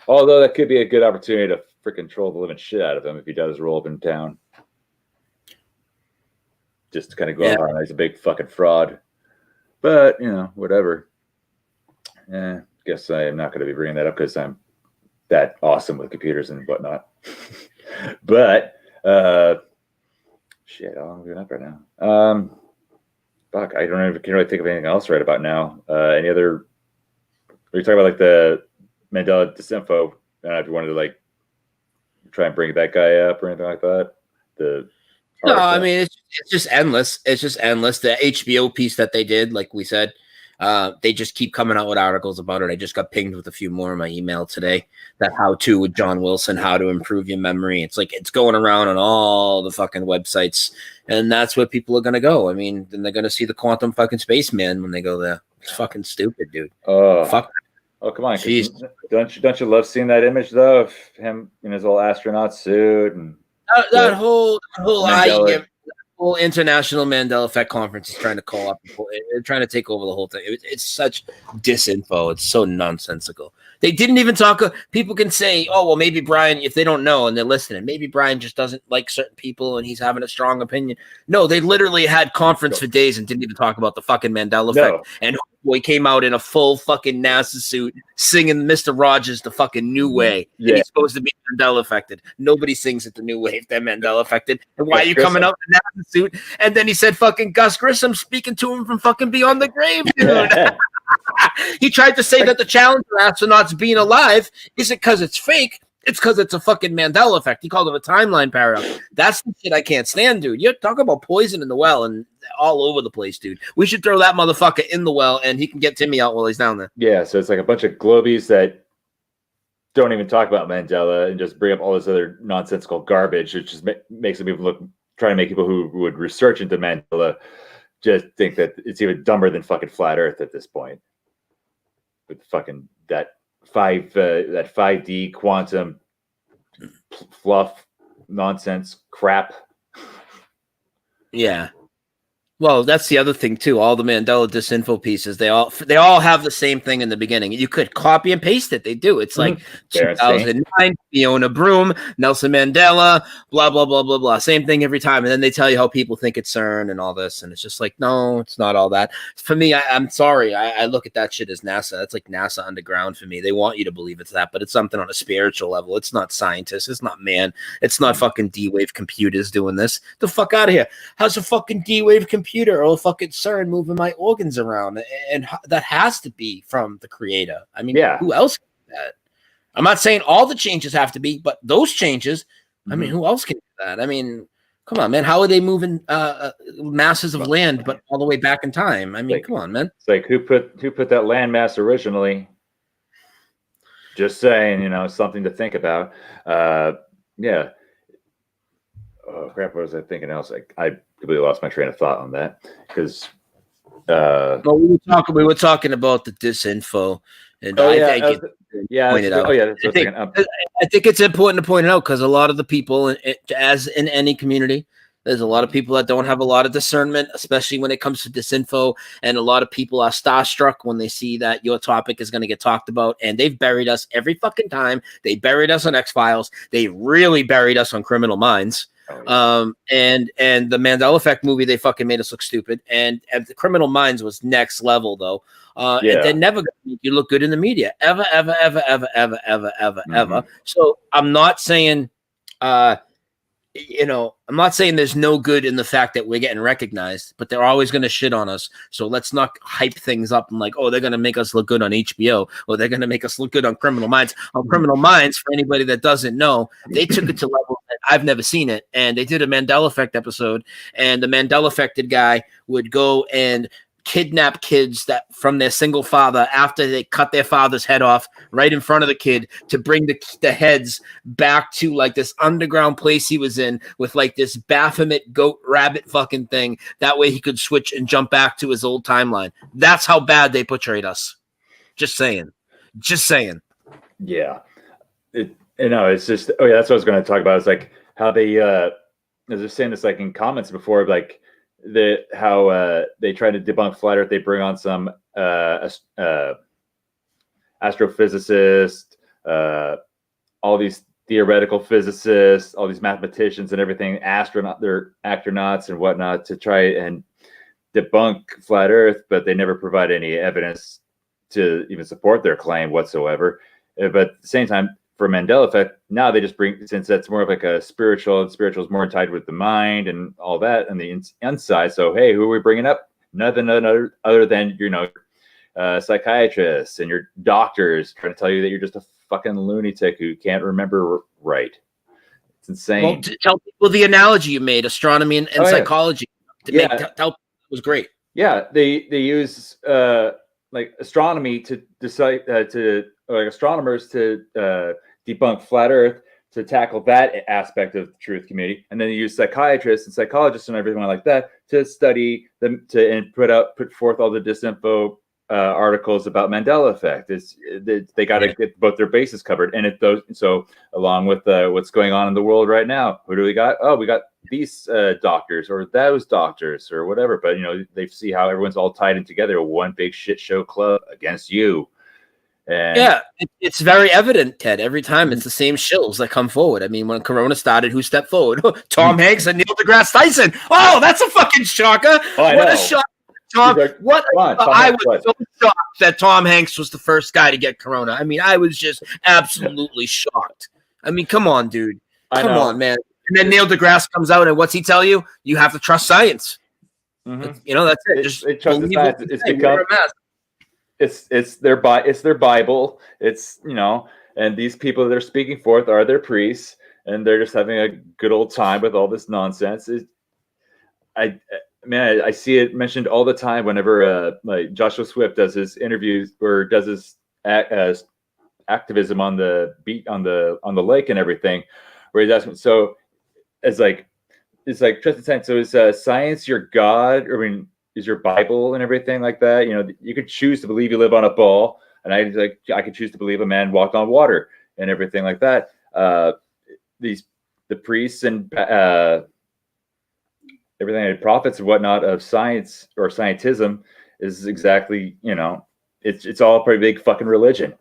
Although that could be a good opportunity to freaking troll the living shit out of him if he does roll up in town. Just to kind of go out on he's a big fucking fraud. But, whatever. Guess I am not going to be bringing that up because I'm that awesome with computers and whatnot. But, shit, how long are we up right now? Fuck, I don't even can really think of anything else right about now. Any other? Are you talking about like the Mandela disinfo? If you wanted to like try and bring that guy up or anything like that. No, I mean it's just endless. It's just endless. The HBO piece that they did, like we said, they just keep coming out with articles about it. I just got pinged with a few more in my email today. That how-to with John Wilson, how to improve your memory. It's like it's going around on all the fucking websites, and that's where people are gonna go. I mean, then they're gonna see the quantum fucking spaceman when they go there. It's fucking stupid, dude. Fuck. Oh, come on. Don't you love seeing that image though of him in his little astronaut suit and that whole whole international Mandela Effect conference is trying to call up people. They're trying to take over the whole thing. It's such disinfo. It's so nonsensical. They didn't even talk. People can say, oh, well, maybe Brian, if they don't know and they're listening, maybe Brian just doesn't like certain people and he's having a strong opinion. No, they literally had conference for days and didn't even talk about the fucking Mandela Effect. And he came out in a full fucking NASA suit singing Mr. Rogers the fucking New Way. Yeah. And he's supposed to be Mandela affected. Nobody sings it the New Way if they're Mandela affected. And why are you coming out in a NASA suit? And then he said fucking Gus Grissom speaking to him from fucking beyond the grave, dude. He tried to say that the Challenger astronauts being alive isn't because it's fake. It's because it's a fucking Mandela effect. He called it a timeline paradox. That's the shit I can't stand, dude. You're talking about poison in the well and all over the place, dude. We should throw that motherfucker in the well and he can get Timmy out while he's down there. Yeah, so it's like a bunch of globies that don't even talk about Mandela and just bring up all this other nonsensical garbage, which just makes people look, trying to make people who would research into Mandela just think that it's even dumber than fucking flat Earth at this point. With fucking that 5D quantum fluff nonsense crap. Yeah. Well, that's the other thing too. All the Mandela disinfo pieces, they all have the same thing in the beginning. You could copy and paste it. They do. It's like 2009, Fiona Broom, Nelson Mandela, blah blah blah blah blah. Same thing every time, and then they tell you how people think it's CERN and all this, and it's just like, no, it's not all that. For me, I'm sorry. I look at that shit as NASA. That's like NASA underground for me. They want you to believe it's that, but it's something on a spiritual level. It's not scientists. It's not man. It's not fucking D-Wave computers doing this. The fuck out of here. How's a fucking D-Wave computer or a fucking CERN moving my organs around? And that has to be from the creator. I mean, who else can do that? I'm not saying all the changes have to be, but those changes, I mean, who else can do that? I mean, come on, man. How are they moving masses of land, but all the way back in time? I mean, like, come on, man. It's like, who put that land mass originally? Just saying, something to think about. Yeah. Oh crap! What was I thinking else? I completely lost my train of thought on that because. Well, we were talking about the disinfo, and I think it's important to point it out because a lot of the people, as in any community, there's a lot of people that don't have a lot of discernment, especially when it comes to disinfo, and a lot of people are starstruck when they see that your topic is going to get talked about, and they've buried us every fucking time. They buried us on X-Files. They really buried us on Criminal Minds. And the Mandela Effect movie, they fucking made us look stupid. And the Criminal Minds was next level though. And they're never gonna make you look good in the media. Ever. So I'm not saying I'm not saying there's no good in the fact that we're getting recognized, but they're always going to shit on us. So let's not hype things up and like, oh, they're going to make us look good on HBO, or they're going to make us look good on Criminal Minds. On Criminal Minds, for anybody that doesn't know, they took it to levels that I've never seen it. And they did a Mandela Effect episode, and the Mandela affected guy would go and kidnap kids that from their single father after they cut their father's head off right in front of the kid to bring the heads back to like this underground place he was in with like this Baphomet goat rabbit fucking thing. That way he could switch and jump back to his old timeline. That's how bad they portrayed us. Just saying. Yeah. It's just, that's what I was going to talk about. It's like how they, I was just saying this like in comments before, like, how they try to debunk flat Earth. They bring on some astrophysicists, all these theoretical physicists, all these mathematicians and everything, they're astronauts and whatnot to try and debunk flat Earth, but they never provide any evidence to even support their claim whatsoever. But at the same time, for Mandela Effect, now they just bring, since that's more of like a spiritual, and spiritual is more tied with the mind and all that and the inside. So, hey, who are we bringing up? Nothing other than, psychiatrists and your doctors trying to tell you that you're just a fucking lunatic who can't remember right. It's insane. Well, tell people the analogy you made, astronomy and psychology. Tell was great. Yeah, they use like astronomy to decide like astronomers to debunk flat Earth, to tackle that aspect of the truth community, and then you use psychiatrists and psychologists and everything like that to study them and put forth all the disinfo articles about Mandela Effect. They got to get both their bases covered, and so along with what's going on in the world right now, who do we got? Oh, we got these doctors or those doctors or whatever. But they see how everyone's all tied in together, one big shit show club against you. And it's very evident, Ted. Every time it's the same shills that come forward. I mean, when Corona started, who stepped forward? Tom Hanks and Neil deGrasse Tyson. Oh, that's a fucking shocker. What a shock. I was so shocked that Tom Hanks was the first guy to get Corona. I mean, I was just absolutely shocked. I mean, come on, dude. Come on, man. And then Neil deGrasse comes out, and what's he tell you? You have to trust science. Mm-hmm. That's it. Just trust the science. It's become it's their Bible. It's, you know, and these people that they're speaking forth are their priests, and they're just having a good old time with all this nonsense. I see it mentioned all the time whenever like Joshua Swift does his interviews or does his activism on the beat on the lake and everything, where he's asking. So it's like trusted science. So is science your God? I mean, is your Bible and everything like that? You know, you could choose to believe you live on a ball, and I could choose to believe a man walked on water and everything like that. The priests and everything, the prophets and whatnot of science or scientism is exactly, you know, it's all a pretty big fucking religion.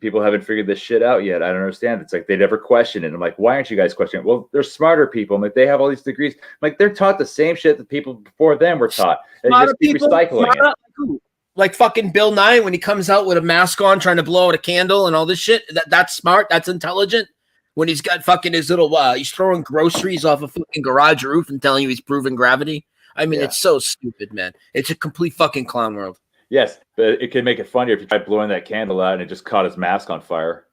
People haven't figured this shit out yet. I don't understand. It's like they never question it. I'm like, why aren't you guys questioning it? Well, they're smarter people. I'm like, they have all these degrees. I'm like, they're taught the same shit that people before them were taught. They just keep recycling it. Like fucking Bill Nye when he comes out with a mask on trying to blow out a candle and all this shit. That's smart. That's intelligent. When he's got fucking his little, he's throwing groceries off a fucking garage roof and telling you he's proving gravity. I mean, It's so stupid, man. It's a complete fucking clown world. Yes, but it could make it funnier if you tried blowing that candle out and it just caught his mask on fire.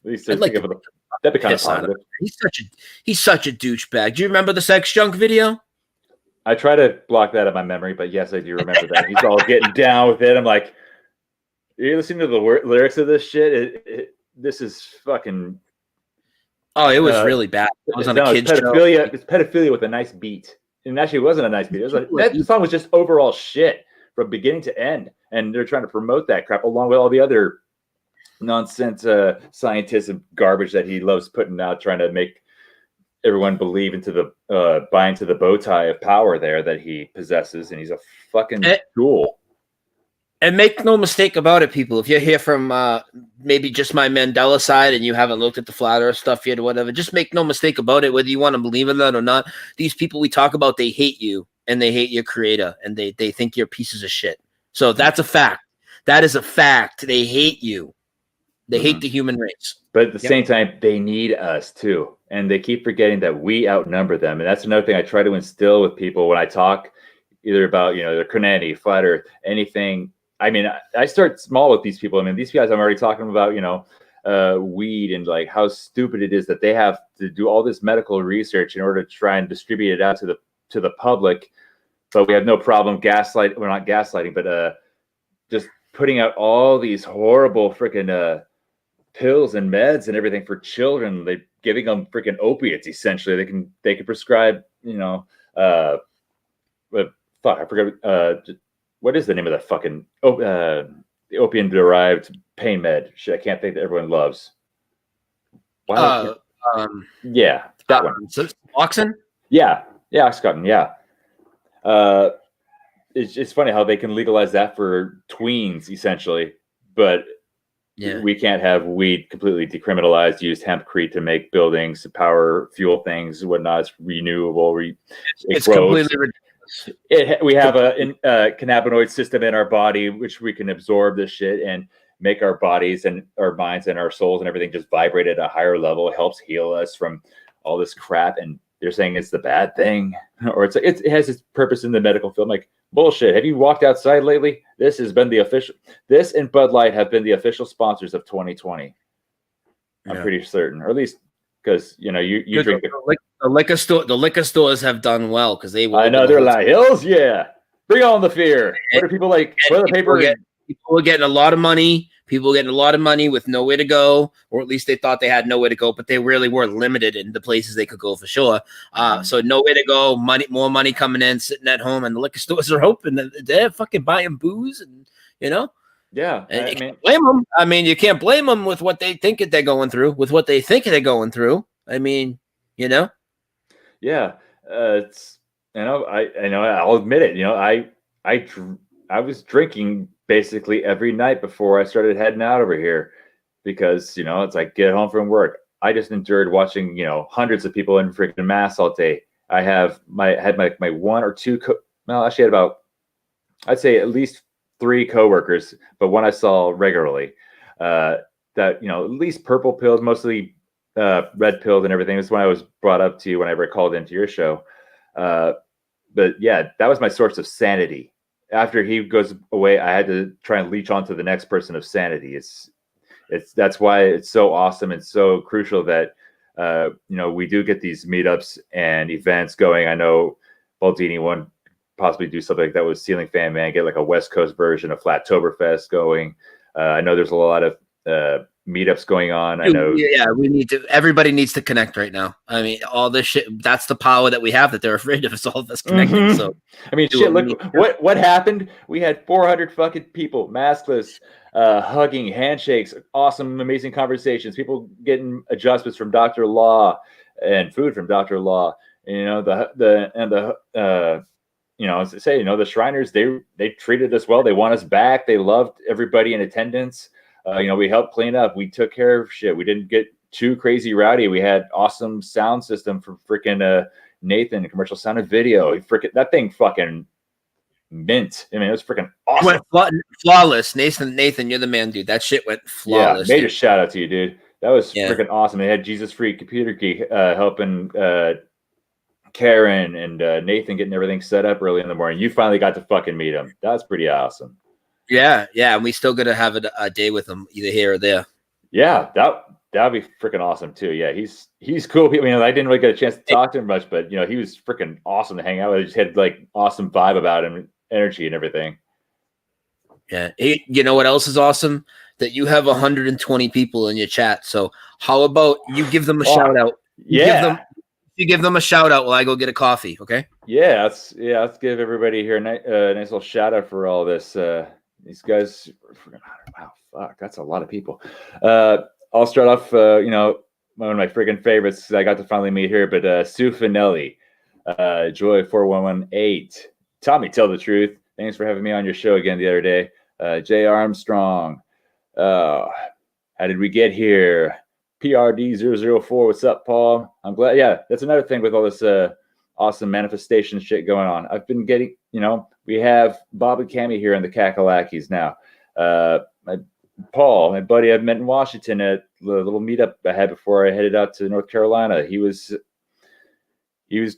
At least that'd be kind of positive. He's such a douchebag. Do you remember the sex junk video? I try to block that in my memory, but yes, I do remember that. He's all getting down with it. I'm like, are you listening to the lyrics of this shit? This is fucking. Oh, it was really bad. It was on a kid's pedophilia. show. It's pedophilia with a nice beat. And actually, it wasn't a nice beat. That song was just overall shit from beginning to end. And they're trying to promote that crap along with all the other nonsense scientism garbage that he loves putting out, trying to make everyone believe into the buy into the bow tie of power there that he possesses. And he's a fucking tool. And make no mistake about it, people. If you're here from maybe just my Mandela side and you haven't looked at the flat earth stuff yet or whatever, just make no mistake about it, whether you want to believe in that or not. These people we talk about, they hate you and they hate your creator and they think you're pieces of shit. So that's a fact. That is a fact. They hate you. They hate the human race. But at the same time, they need us too. And they keep forgetting that we outnumber them. And that's another thing I try to instill with people when I talk either about, you know, their Krenani, flat earth, anything. I mean, I start small with these people. I mean, these guys I'm already talking about, you know, weed and like how stupid it is that they have to do all this medical research in order to try and distribute it out to the public. But we have no problem gaslighting. We're not gaslighting, but just putting out all these horrible freaking pills and meds and everything for children. They're giving them freaking opiates. Essentially, they can prescribe, you know, fuck, I forgot. What is the name of that fucking the opium-derived pain med? Shit, I can't think that everyone loves. Yeah, that one. Oxen? Yeah, Oxycontin, yeah. It's funny how they can legalize that for tweens, essentially, but we can't have weed completely decriminalized, use hempcrete to make buildings, power, fuel things, whatnot. It's renewable. It's completely ridiculous. We have a cannabinoid system in our body which we can absorb this shit and make our bodies and our minds and our souls and everything just vibrate at a higher level. It helps heal us from all this crap, and they're saying it's the bad thing, or it has its purpose in the medical field. Like, bullshit. Have you walked outside lately? This and Bud Light have been the official sponsors of 2020. I'm pretty certain, or at least because you know you drink the liquor store. The liquor stores have done well because they. I know they're like hills. Yeah, bring on the fear. What are people like? Toilet paper. People are getting a lot of money. People were getting a lot of money with nowhere to go, or at least they thought they had nowhere to go, but they really were limited in the places they could go for sure. So nowhere to go, more money coming in, sitting at home, and the liquor stores are open. They're fucking buying booze, and you know. Yeah, you can't blame them. I mean, you can't blame them with what they think they're going through. I mean, you know. Yeah, it's I'll admit it. You know, I was drinking basically every night before I started heading out over here because you know it's like get home from work. I just endured watching hundreds of people in freaking mass all day. I had my one or two. Actually, had about I'd say at least 3 coworkers, but one I saw regularly. That at least purple pilled, mostly red pilled and everything. This is when I was brought up to you whenever I called into your show. But yeah, that was my source of sanity. after he goes away, I had to try and leech onto the next person of sanity. That's why it's so awesome and so crucial that we do get these meetups and events going. I know Baldini won possibly do something like that with Ceiling Fan Man, get like a West Coast version of Flattoberfest going. I know there's a lot of meetups going on. I know. Yeah, everybody needs to connect right now. I mean, all this shit, that's the power that we have, that they're afraid of us, all of us connecting. Mm-hmm. So I mean, shit, look what happened. We had 400 fucking people, maskless, hugging, handshakes, awesome, amazing conversations, people getting adjustments from Dr. Law and food from Dr. Law. And, as I say, the Shriners, they treated us well. They want us back. They loved everybody in attendance. We helped clean up. We took care of shit. We didn't get too crazy rowdy. We had awesome sound system from freaking Nathan, commercial sound and video. That thing fucking mint. I mean, it was freaking awesome. It went flawless. Nathan, you're the man, dude. That shit went flawless. Yeah, major shout out to you, dude. That was freaking awesome. They had Jesus Freak Computer Geek helping Karen and Nathan getting everything set up early in the morning. You finally got to fucking meet him. That's pretty awesome. Yeah, and we still gonna have a day with him, either here or there. Yeah, that'd be freaking awesome too. Yeah, he's cool. I mean, I didn't really get a chance to talk to him much, but he was freaking awesome to hang out with. He just had like awesome vibe about him, energy and everything. Yeah, you know what else is awesome? That you have 120 people in your chat. So how about you give them a shout out? You give them a shout out while I go get a coffee, okay? Yeah, let's give everybody here a nice little shout out for all this. These guys, wow, fuck, that's a lot of people. I'll start off, one of my friggin' favorites I got to finally meet here, but Sue Finelli, Joy4118, Tommy, Tell the Truth. Thanks for having me on your show again the other day. Jay Armstrong. How did we get here? PRD004, what's up, Paul? I'm glad. Yeah, that's another thing with all this awesome manifestation shit going on. I've been getting, we have Bob and Cammy here in the Kakalakis now. Paul, my buddy I've met in Washington at the little meetup I had before I headed out to North Carolina. He was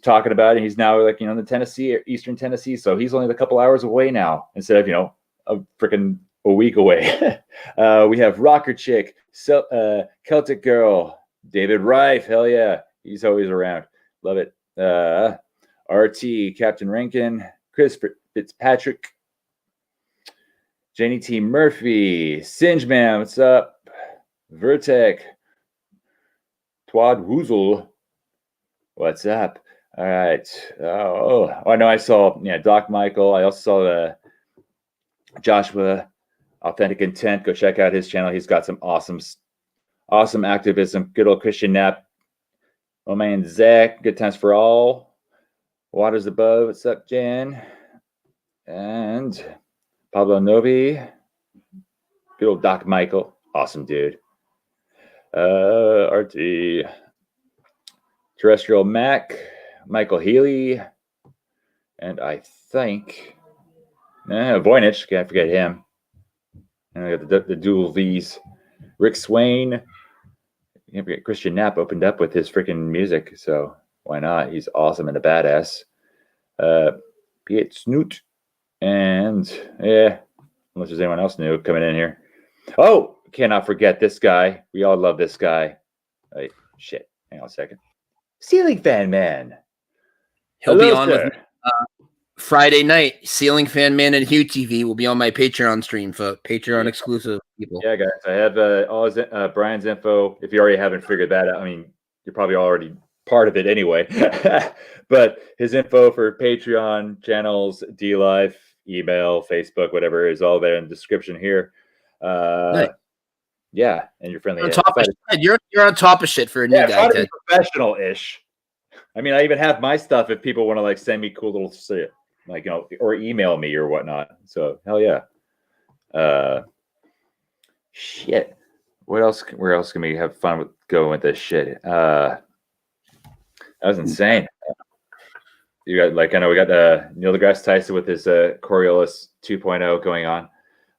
talking about it. He's now like, in the Tennessee, Eastern Tennessee. So he's only a couple hours away now instead of, a freaking a week away. We have Rocker Chick, Celtic Girl, David Rife. Hell yeah. He's always around. Love it. RT, Captain Rankin, Chris Fitzpatrick, Jenny T. Murphy, Singe Man, what's up? Vertec, Twad Woozle, what's up? All right. I know I saw, Doc Michael. I also saw Joshua, Authentic Intent. Go check out his channel. He's got some awesome activism. Good old Christian Knapp. Oh man, Zach, Good Times for All. Waters Above, what's up, Jan? And Pablo Novi. Good old Doc Michael. Awesome dude. RT. Terrestrial Mac. Michael Healy. And I think Voynich, can't forget him. And I got the dual V's. Rick Swain. Can't forget Christian Knapp opened up with his freaking music, so why not? He's awesome and a badass. Piet Snoot. And unless there's anyone else new coming in here. Oh, cannot forget this guy. We all love this guy. Wait, shit. Hang on a second. Ceiling Fan Man. He'll be on with Friday night. Ceiling Fan Man and Hugh TV will be on my Patreon stream for Patreon exclusive people. Yeah, guys. I have all his, Brian's info. If you already haven't figured that out, I mean, you're probably already part of it anyway. But his info for Patreon, channels, Dlive, email, Facebook, whatever is all there in the description here. Nice. Yeah, and you're friendly. You're on top of shit for a new guy. Ted. Professional-ish. I mean, I even have my stuff if people want to like send me cool little shit, like or email me or whatnot. So hell yeah. Shit. What else? Where else can we have fun with going with this shit? That was insane. You got I know we got Neil deGrasse Tyson with his Coriolis 2.0 going on.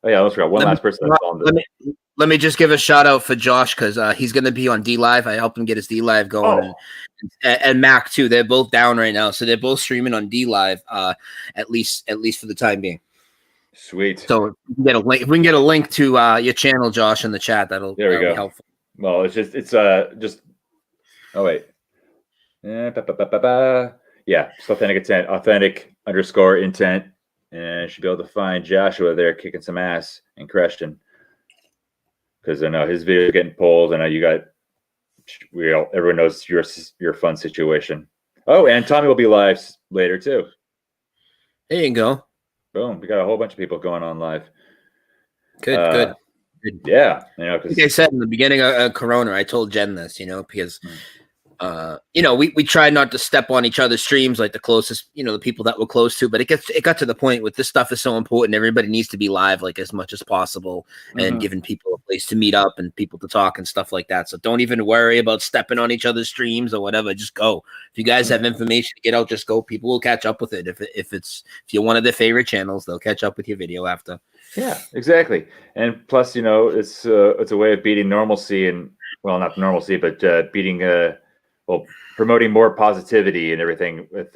Oh yeah, I almost forgot one last person. Let me just give a shout out for Josh because he's going to be on Dlive. I helped him get his Dlive going, and Mac too. They're both down right now, so they're both streaming on Dlive. At least for the time being. Sweet. So we can get a link. If we can get a link to your channel, Josh, in the chat, that'll be helpful. Well, it's just oh wait. Yeah, just authentic_intent, and should be able to find Joshua there kicking some ass and crushing. Because I know his video is getting pulled. I know everyone knows your fun situation. Oh, and Tommy will be live later too. There you go. Boom. We got a whole bunch of people going on live. Good. Yeah. You know, like I said in the beginning of Corona, I told Jen this, because we try not to step on each other's streams, like the closest, the people that we're close to, but it got to the point with this stuff is so important. Everybody needs to be live like as much as possible and giving people a place to meet up and people to talk and stuff like that. So don't even worry about stepping on each other's streams or whatever. Just go. If you guys have information to get out, just go. People will catch up with it. If you're one of their favorite channels, they'll catch up with your video after. Yeah, exactly. And plus, it's a way of beating normalcy and, well, not normalcy, but beating promoting more positivity and everything with,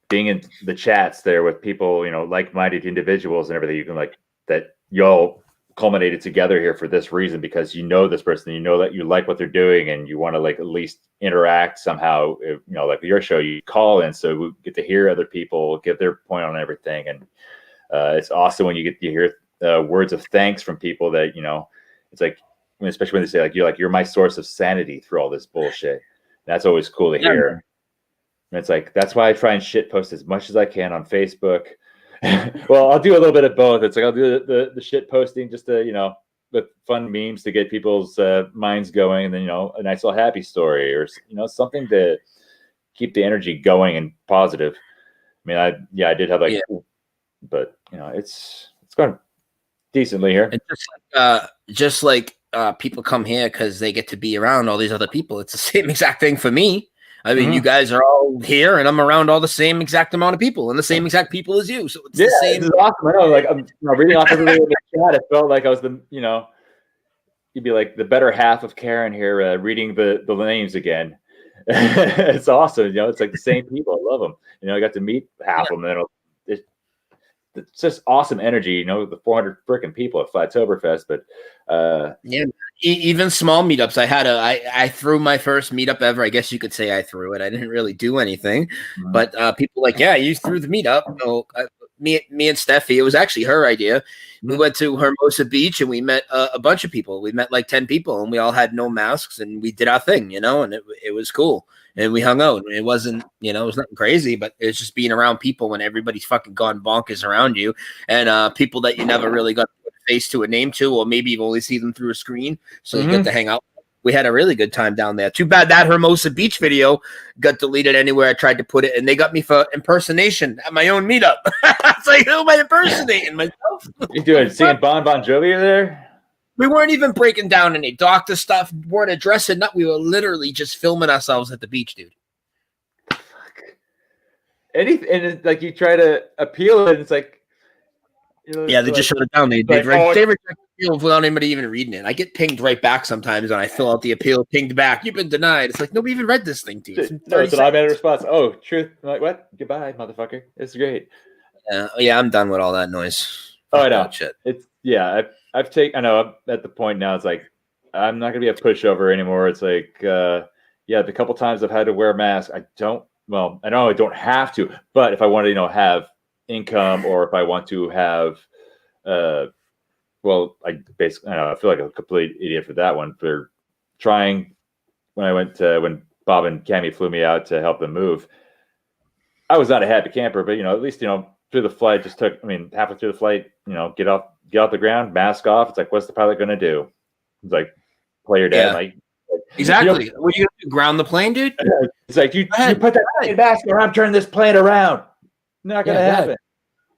being in the chats there with people, like-minded individuals and everything. You can that y'all culminated together here for this reason, because this person, that you like what they're doing and you want to at least interact somehow, like your show, you call in. So we get to hear other people give their point on everything. And it's awesome when you get to hear words of thanks from people that, it's like, especially when they say you're my source of sanity through all this bullshit. That's always cool to hear. And it's like, that's why I try and shit post as much as I can on Facebook. Well, I'll do a little bit of both. It's like I'll do the shit posting just to, with fun memes to get people's minds going, and then a nice little happy story or something to keep the energy going and positive. I mean, I did have but it's going decently here. And just like people come here because they get to be around all these other people. It's the same exact thing for me. I mean, you guys are all here, and I'm around all the same exact amount of people, and the same exact people as you. So it's the same. This is awesome. I know. I'm reading off everybody in the chat. It felt like I was you'd be like the better half of Karen here, reading the names again. It's awesome. It's like the same people. I love them. I got to meet half of them. And it's just awesome energy, the 400 freaking people at Flattoberfest. But even small meetups. I threw my first meetup ever. I guess you could say I threw it. I didn't really do anything, but people you threw the meetup. Me and Steffi, it was actually her idea. We went to Hermosa Beach and we met a bunch of people. We met like 10 people and we all had no masks and we did our thing, and it was cool. And we hung out. It wasn't, it was nothing crazy, but it's just being around people when everybody's fucking gone bonkers around you, and people that you never really got to put a face to a name to, or maybe you've only seen them through a screen. So you get to hang out. We had a really good time down there. Too bad that Hermosa Beach video got deleted anywhere I tried to put it, and they got me for impersonation at my own meetup. It's like, who am I impersonating? Myself? You doing seeing Bon Jovi there? We weren't even breaking down any doctor stuff. We weren't addressing that. We were literally just filming ourselves at the beach, dude. Anything, and it's like you try to appeal it, and it's like, they just shut it down. They reject appeal without anybody even reading it. I get pinged right back sometimes, and I fill out the appeal, pinged back. You've been denied. It's like nobody even read this thing, dude. No, it's an automated response. Oh, truth. I'm like, what? Goodbye, motherfucker. It's great. I'm done with all that noise. Oh, I know. Shit. I know I'm at the point now. It's like I'm not gonna be a pushover anymore. It's like, the couple times I've had to wear a mask, I know I don't have to, but if I want to, have income, or if I want to have, I feel like a complete idiot for that one, for trying when I went to, when Bob and Cammie flew me out to help them move. I was not a happy camper, but at least, through the flight, halfway through the flight, get off the ground, mask off. It's like, what's the pilot going to do? It's like, play your dad. Exactly. What are you going to do? Ground the plane, dude? It's like, you put that mask on, I'm turning this plane around. Not going to happen.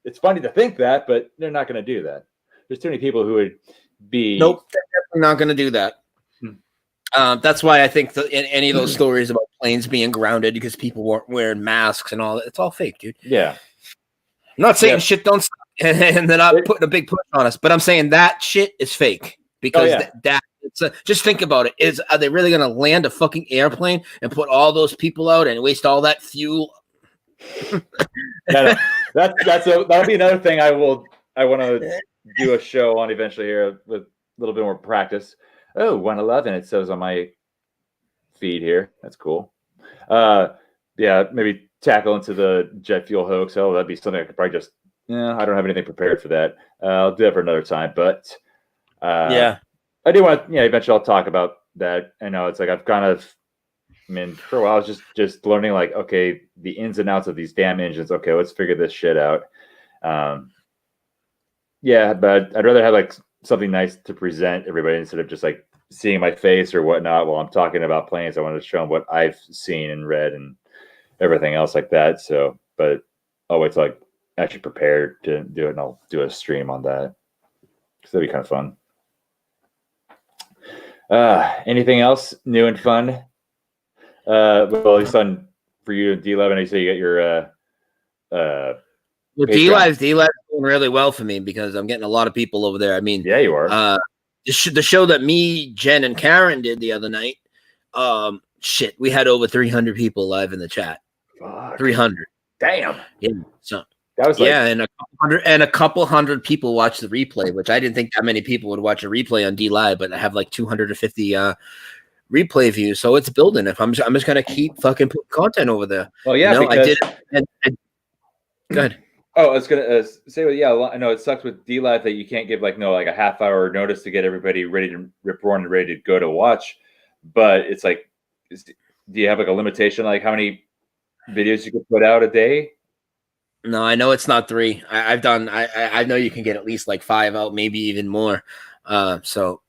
It's funny to think that, but they're not going to do that. There's too many people who would be. Nope, they're definitely not going to do that. That's why I think in any of those stories about planes being grounded because people weren't wearing masks and all that, it's all fake, dude. Yeah. I'm not saying shit don't stop and they're not putting a big push on us, but I'm saying that shit is fake because just think about it. Are they really going to land a fucking airplane and put all those people out and waste all that fuel? that'll be another thing I want to do a show on eventually here with a little bit more practice. Oh, 111 it says on my feed here. That's cool. Yeah, maybe tackle into the jet fuel hoax. Oh, that'd be something I could probably just. I don't have anything prepared for that. I'll do that for another time. But Yeah. I do want. Yeah, eventually I'll talk about that. I know it's like I've kind of. I mean, for a while I was just learning like, okay, the ins and outs of these damn engines. Okay, let's figure this shit out. Yeah, but I'd rather have like something nice to present everybody instead of just like seeing my face or whatnot while I'm talking about planes. I wanted to show them what I've seen and read and everything else like that. So, but I'll wait till I actually prepared to do it, and I'll do a stream on that. So that'd be kind of fun. Anything else new and fun? Well, at least for you and Dlive, I know you say you got your Well, Dlive's doing really well for me because I'm getting a lot of people over there. I mean, yeah, you are. The show that me, Jen, and Karen did the other night. Shit, we had over 300 people live in the chat. Fuck. 300. Damn. Yeah. So that was like, yeah, and a couple hundred people watched the replay, which I didn't think that many people would watch a replay on Dlive, but I have like 250 replay views, so it's building. If I'm just gonna keep fucking putting content over there. Well, yeah, you know, because... I did. Go ahead. Oh, I was gonna say, well, yeah, I know it sucks with Dlive that you can't give like a half hour notice to get everybody ready to rip roaring and ready to go to watch. But it's like, do you have like a limitation, like how many videos you can put out a day? No, I know it's not 3. I know you can get at least like 5 out, maybe even more. So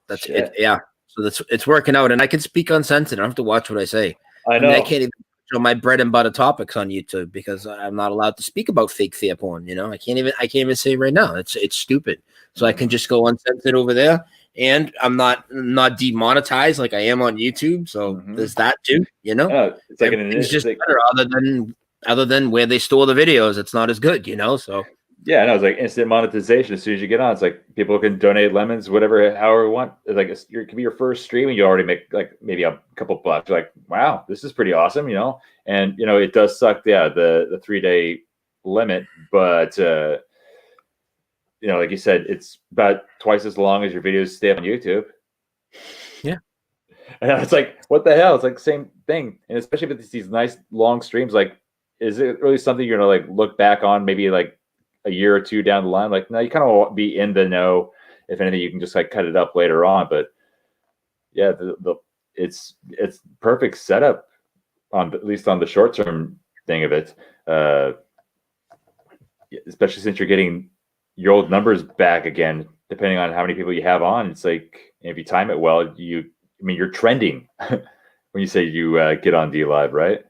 that's it. Yeah. So it's working out, and I can speak uncensored. I don't have to watch what I say. I know. I can't even show my bread and butter topics on YouTube because I'm not allowed to speak about fake fear porn. You know, I can't even say right now. It's stupid. So I can just go uncensored over there, and I'm not demonetized like I am on YouTube. So there's that too. You know, it's like it's just better other than where they store the videos. It's not as good. You know, so. Yeah, and I was like instant monetization as soon as you get on. It's like people can donate lemons, whatever, however you want. It's like it can be your first stream, and you already make like maybe a couple bucks. You're like, wow, this is pretty awesome, you know. And you know, it does suck, yeah, the 3-day limit, but you know, like you said, it's about twice as long as your videos stay on YouTube. Yeah, and it's like, what the hell? It's like same thing, and especially with these nice long streams, like, is it really something you're gonna like look back on, maybe like a year or two down the line? Like, no, you kind of be in the know. If anything, you can just like cut it up later on. But yeah, it's perfect setup on at least on the short term thing of it. Especially since you're getting your old numbers back again, depending on how many people you have on. It's like, if you time it well, you're trending when you say you get on Dlive, right?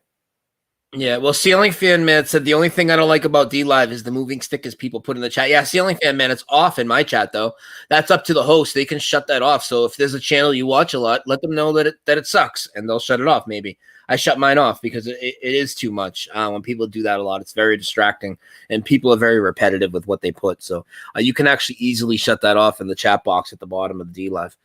Yeah, well, Ceiling Fan Man said the only thing I don't like about Dlive is the moving stickers people put in the chat. Yeah, Ceiling Fan Man, it's off in my chat though. That's up to the host. They can shut that off. So if there's a channel you watch a lot, let them know that it sucks, and they'll shut it off. Maybe I shut mine off because it is too much. When people do that a lot, it's very distracting, and people are very repetitive with what they put. So you can actually easily shut that off in the chat box at the bottom of the Dlive.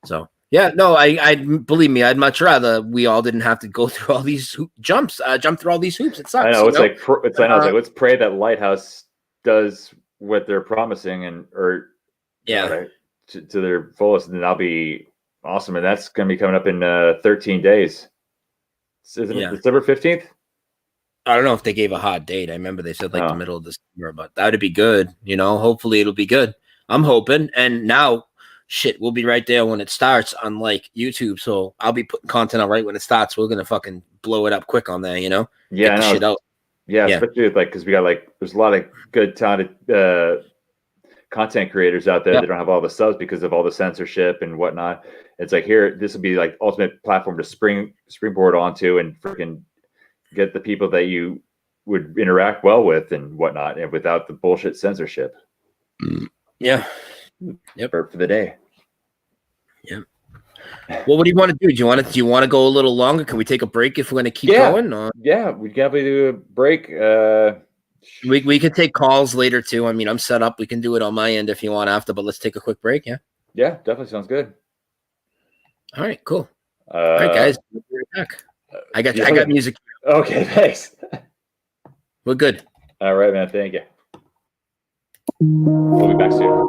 So. Yeah, no, I believe me, I'd much rather we all didn't have to go through all these jump through all these hoops. It sucks. I know, like let's pray that Lighthouse does what they're promising to their fullest, and then I'll be awesome. And that's going to be coming up in 13 days. Isn't it December 15th? I don't know if they gave a hot date. I remember they said the middle of December, but that would be good. You know, hopefully it'll be good. I'm hoping. And now, shit, we'll be right there when it starts, unlike YouTube. So I'll be putting content out right when it starts. We're gonna fucking blow it up quick on there, you know? Yeah, get the shit out. Yeah, especially with because we got there's a lot of good talented content creators out there that don't have all the subs because of all the censorship and whatnot. It's like this would be like ultimate platform to springboard onto and freaking get the people that you would interact well with and whatnot, and without the bullshit censorship. Yeah. Yep. For the day. Yeah. Well, what do you want to do? Do you want to go a little longer? Can we take a break if we're going to keep going? Or? Yeah, we can definitely do a break. We could take calls later too. I mean, I'm set up. We can do it on my end if you want after, but let's take a quick break. Yeah. Yeah, definitely sounds good. All right, cool. All right, guys. We'll be right back. I got music. Okay, thanks. We're good. All right, man. Thank you. We'll be back soon.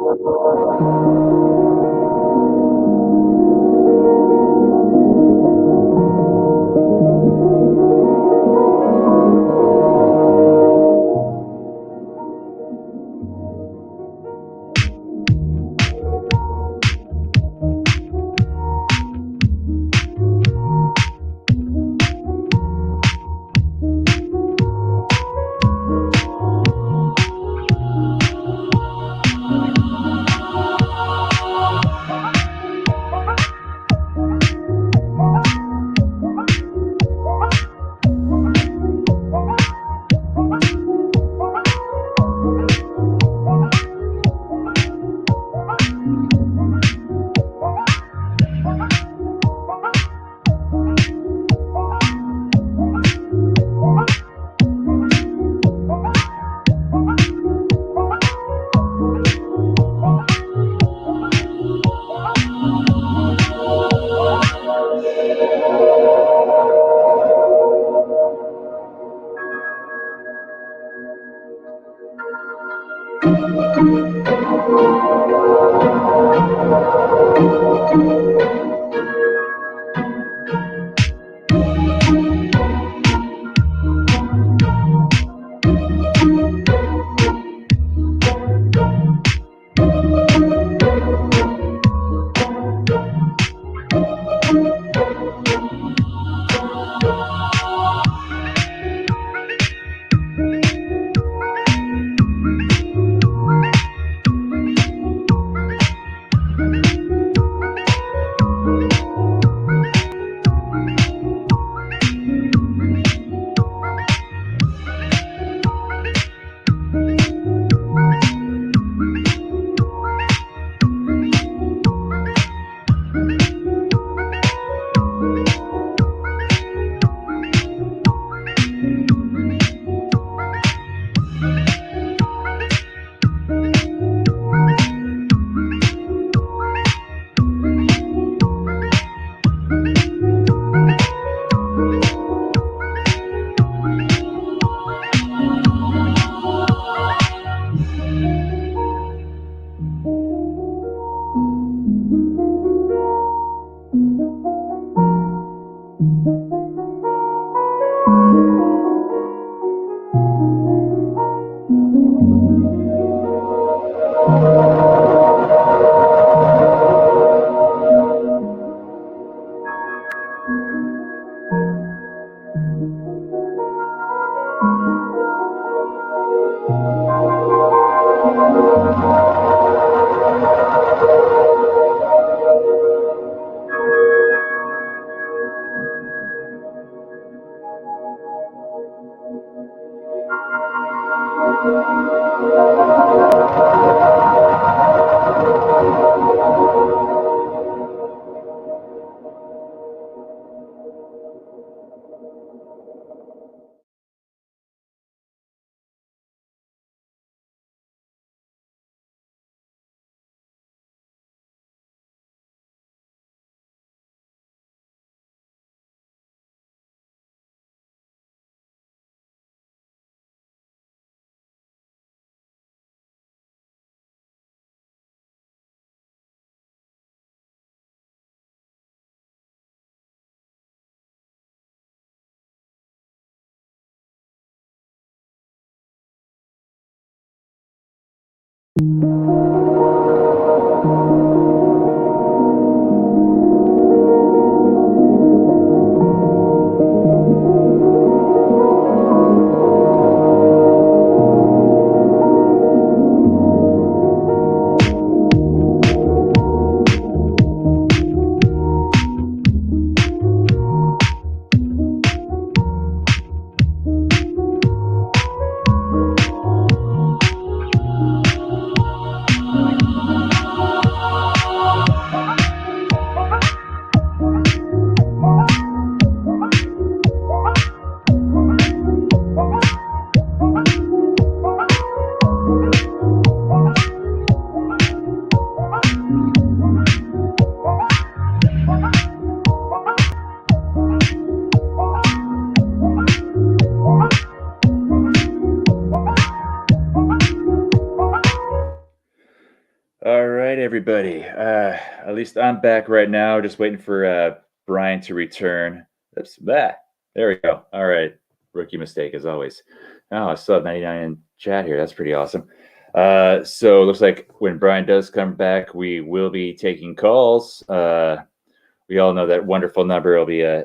everybody. At least I'm back right now, just waiting for Brian to return. That's that. There we go. All right. Rookie mistake, as always. Oh, I still have 99 in chat here. That's pretty awesome. So it looks like when Brian does come back, we will be taking calls. We all know that wonderful number will be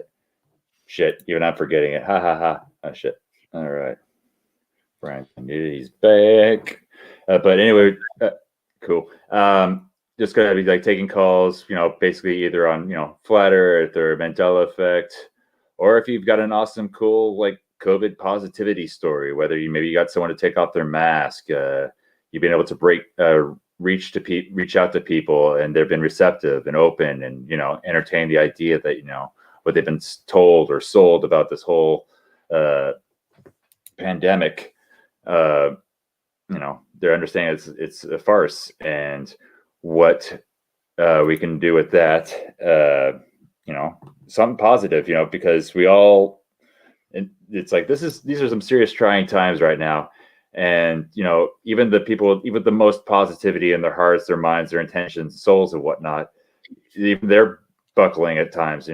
shit. Even I'm forgetting it. Ha ha ha. Oh, shit. All right. Brian, he's back. But anyway, cool. Just gonna be like taking calls, basically either on, Flat Earth or Mandela effect, or if you've got an awesome, cool, like COVID positivity story, whether you got someone to take off their mask, you've been able to reach out to people and they've been receptive and open and, entertain the idea that, what they've been told or sold about this whole pandemic, they're understanding it's a farce, and what we can do with that, something positive, because we all, it's like these are some serious trying times right now, and even the people, even the most positivity in their hearts, their minds, their intentions, souls, and whatnot, even they're buckling at times.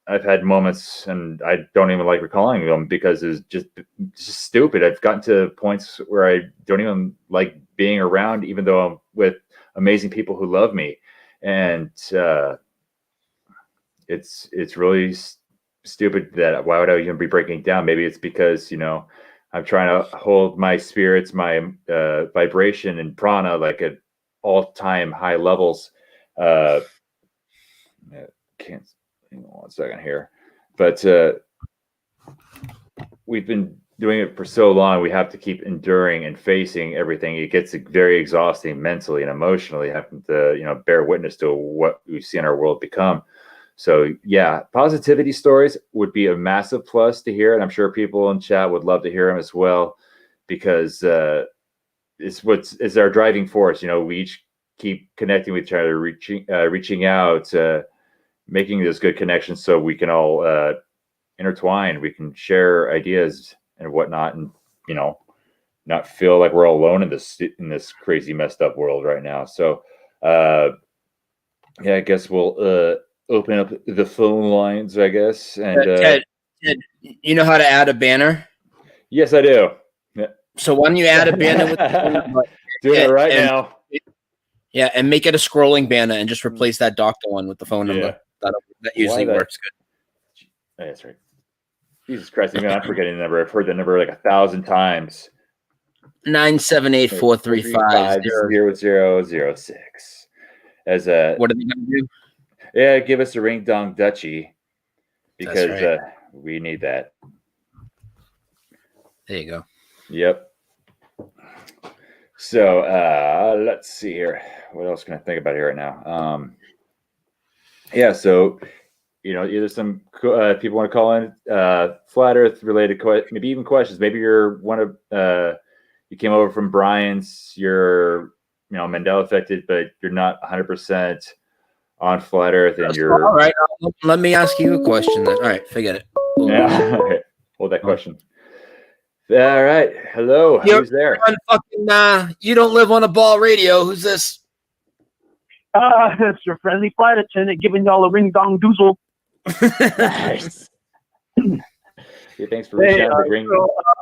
I've had moments, and I don't even like recalling them because it's just stupid. I've gotten to points where I don't even like being around, even though I'm with amazing people who love me, and it's really stupid that why would I even be breaking down? Maybe it's because I'm trying to hold my spirits, my vibration and prana like at all-time high levels. Can't. Hang on 1 second here, but we've been doing it for so long. We have to keep enduring and facing everything. It gets very exhausting mentally and emotionally, having to bear witness to what we see in our world become. So yeah, positivity stories would be a massive plus to hear, and I'm sure people in chat would love to hear them as well, because it's our driving force. We each keep connecting with each other, reaching out, making those good connections so we can all intertwine. We can share ideas and whatnot, and not feel like we're all alone in this crazy messed up world right now. So yeah, I guess we'll open up the phone lines, I guess. And Ted, you know how to add a banner? Yes, I do. So why don't you add a banner with the phone number? Doing it right now. Yeah, and make it a scrolling banner and just replace that doctor one with the phone number. Yeah. That usually works good. Oh, that's right. Jesus Christ, even I'm forgetting the number. I've heard the number like 1,000 times. 978-435-0006. As a What are they gonna do? Yeah, give us a ring dong dutchie, because right. We need that. There you go. Yep. So let's see here. What else can I think about here right now? Yeah, so either some people want to call in flat Earth related, maybe even questions. Maybe you're one of you came over from Brian's, you're Mandela affected, but you're not 100% on flat Earth, and you're all right. Let me ask you a question then. All right, forget it. Yeah, hold that question. All right, hello. Who's there? You don't live on a ball radio. Who's this? It's your friendly flight attendant giving y'all a ring dong doozle. Nice. Yeah, thanks for reaching out.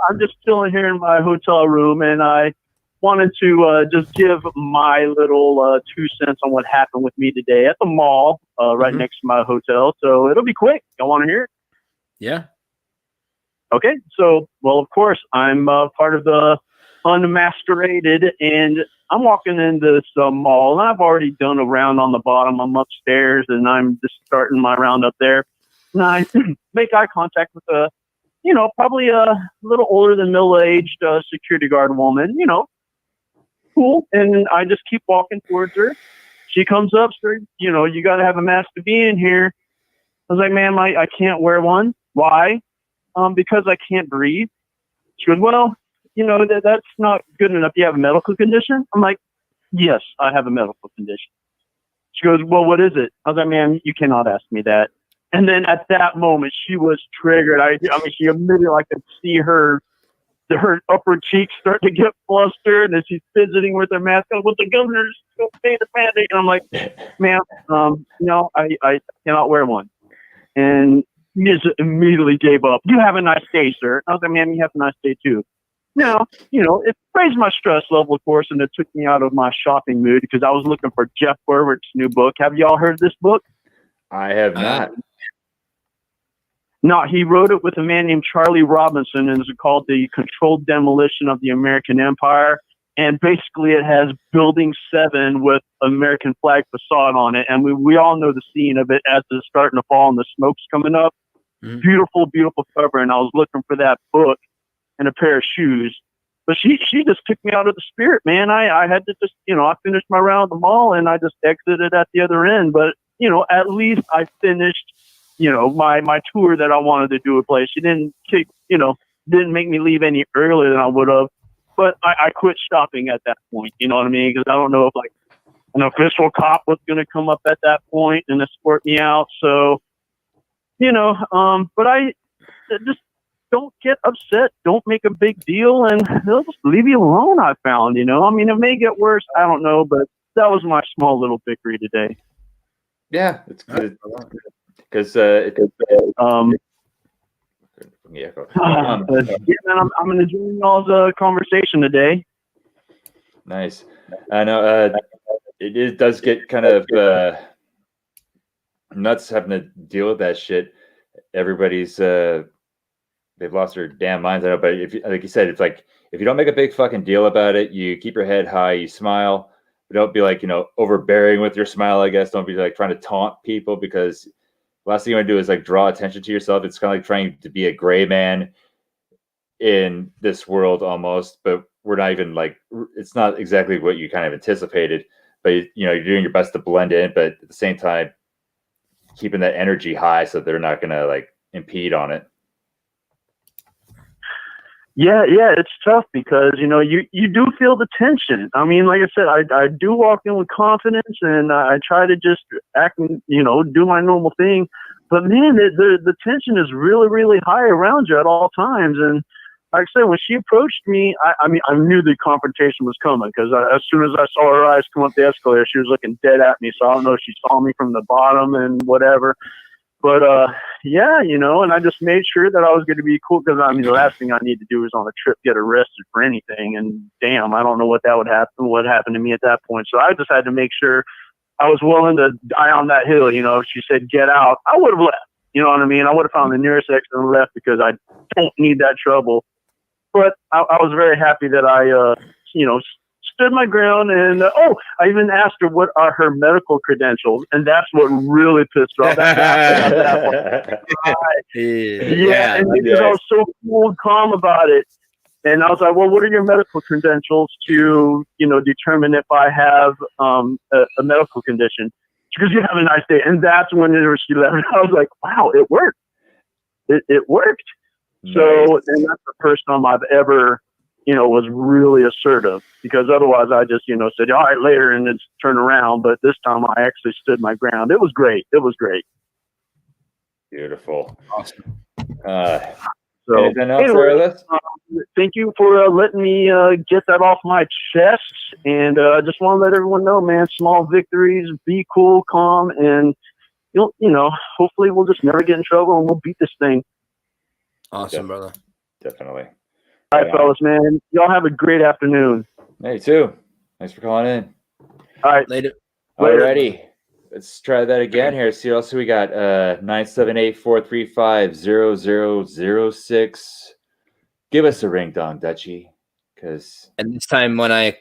I'm just chilling here in my hotel room, and I wanted to just give my little 2 cents on what happened with me today at the mall right next to my hotel. So it'll be quick. Y'all want to hear it? Yeah. Okay. So, well, of course, I'm part of the unmasqueraded, and I'm walking into this mall, and I've already done a round on the bottom. I'm upstairs, and I'm just starting my round up there. And I make eye contact with probably a little older than middle-aged security guard woman, cool. And I just keep walking towards her. She comes up, says, you got to have a mask to be in here. I was like, ma'am, I can't wear one. Why? Because I can't breathe. She goes, well, that's not good enough. Do you have a medical condition? I'm like, yes, I have a medical condition. She goes, well, what is it? I was like, ma'am, you cannot ask me that. And then at that moment, she was triggered. I mean, she immediately, I could see her her upper cheeks start to get flustered, and she's fidgeting with her mask on. With the governor's pay the mandate, and I'm like, ma'am, no, I cannot wear one. And he just immediately gave up. You have a nice day, sir. I was like, ma'am, you have a nice day too. Now, it raised my stress level, of course, and it took me out of my shopping mood because I was looking for Jeff Berwick's new book. Have y'all heard this book? I have not. No, he wrote it with a man named Charlie Robinson, and it's called The Controlled Demolition of the American Empire. And basically it has Building 7 with American flag facade on it. And we all know the scene of it as it's starting to fall and the smoke's coming up. Mm-hmm. Beautiful, beautiful cover. And I was looking for that book and a pair of shoes. But she just took me out of the spirit, man. I had to just, I finished my round at the mall and I just exited at the other end. But, at least I finished my tour that I wanted to do a place. She didn't didn't make me leave any earlier than I would have, but I quit shopping at that point. You know what I mean? Because I don't know if like an official cop was going to come up at that point and escort me out. So, but I just don't get upset. Don't make a big deal and they'll just leave you alone. I found, it may get worse. I don't know, but that was my small little victory today. Yeah, it's good. Because yeah, man, I'm enjoying y'all's conversation today. Nice. I know it does get kind of nuts having to deal with that shit. Everybody's they've lost their damn minds. I know, but if like you said, it's like if you don't make a big fucking deal about it, you keep your head high, you smile. But don't be like overbearing with your smile. I guess don't be like trying to taunt people because. Last thing you want to do is like draw attention to yourself. It's kind of like trying to be a gray man in this world almost, but we're not even like, it's not exactly what you kind of anticipated, but you're doing your best to blend in, but at the same time, keeping that energy high so they're not going to like impede on it. Yeah, it's tough because, you do feel the tension. I mean, like I said, I do walk in with confidence and I try to just act and, do my normal thing. But man, the tension is really, really high around you at all times. And like I said, when she approached me, I knew the confrontation was coming because as soon as I saw her eyes come up the escalator, she was looking dead at me. So I don't know if she saw me from the bottom and whatever. But, yeah, and I just made sure that I was going to be cool because, the last thing I need to do is on a trip get arrested for anything. And, damn, I don't know what what happened to me at that point. So I just had to make sure I was willing to die on that hill. If she said get out, I would have left. You know what I mean? I would have found the nearest exit and left because I don't need that trouble. But I was very happy that I, stood my ground, and I even asked her what are her medical credentials, and that's what really pissed her off. Yeah, and because I was so cool and calm about it, and I was like, "Well, what are your medical credentials to, determine if I have a medical condition?" She goes, "You have a nice day," and that's when she left. I was like, "Wow, it worked! It worked!" Nice. So, and that's the first time I've ever. Was really assertive because otherwise I just, said, all right, later and then turn around. But this time I actually stood my ground. It was great. Beautiful. Awesome. So anything else anyway, thank you for letting me get that off my chest. And I just want to let everyone know, man, small victories, be cool, calm, and hopefully we'll just never get in trouble and we'll beat this thing. Awesome, brother. Definitely. All right, fellas, man. Y'all have a great afternoon. Hey, too. Thanks for calling in. All right. Later. Alrighty. Let's try that again here. See what else we got. 978-435-0006. Give us a ring, Don Dutchie. And this time when I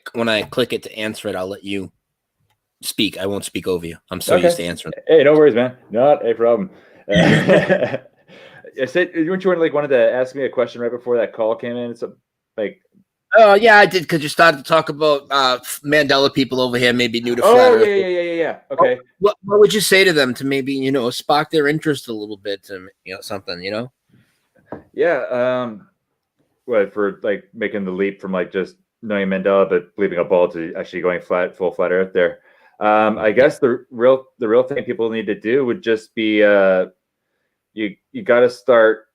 click it to answer it, I'll let you speak. I won't speak over you. I'm so used to answering. Hey, no worries, man. Not a problem. I said, weren't you wanted to ask me a question right before that call came in? It's oh yeah, I did because you started to talk about Mandela people over here, maybe new to flat Earth. Yeah. Okay. What would you say to them to maybe spark their interest a little bit and something? Yeah. What for like making the leap from like just knowing Mandela but believing a ball to actually going full flat Earth there. I guess the real thing people need to do would just be you got to start.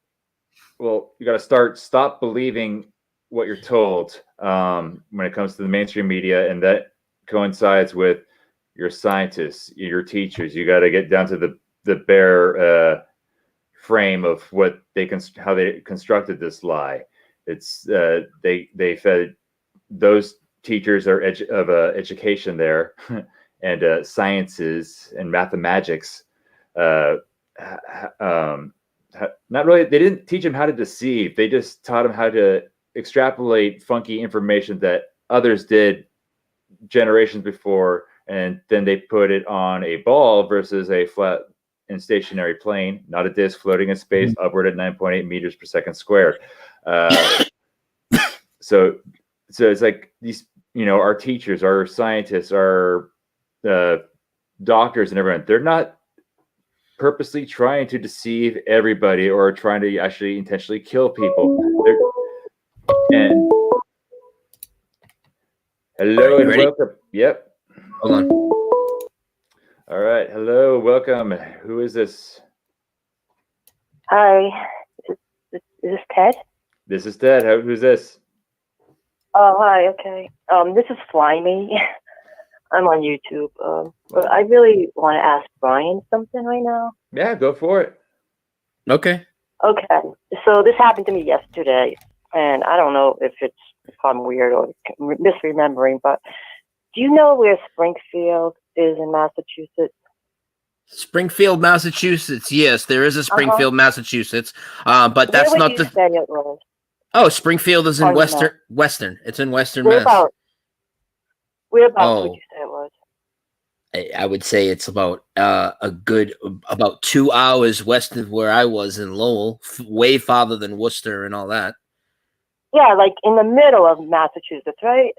Well, you got to stop believing what you're told when it comes to the mainstream media, and that coincides with your scientists, your teachers. You got to get down to the bare frame of what how they constructed this lie. It's they fed those teachers are of education there and sciences and mathematics. Not really. They didn't teach them how to deceive. They just taught them how to extrapolate funky information that others did generations before, and then they put it on a ball versus a flat and stationary plane, not a disc floating in space, upward at 9.8 meters per second squared. So it's like these, our teachers, our scientists, our doctors, and everyone. They're not purposely trying to deceive everybody or trying to actually intentionally kill people. And hello and welcome. Yep. Hold on. All right. Hello. Welcome. Who is this? Hi. Is this Ted? This is Ted. Who's this? Oh, hi. Okay. This is Slimy. I'm on YouTube. But I really want to ask Brian something right now. Yeah, go for it. Okay. Okay. So this happened to me yesterday, and I don't know if I'm weird or misremembering, but do you know where Springfield is in Massachusetts? Springfield, Massachusetts. Yes, there is a Springfield, Massachusetts. But that's where not would you say it was? Oh, Springfield is in Western. It's in Western Mass. Whereabouts would you say it was? I would say it's about about 2 hours west of where I was in Lowell, way farther than Worcester and all that. Yeah, like in the middle of Massachusetts, right?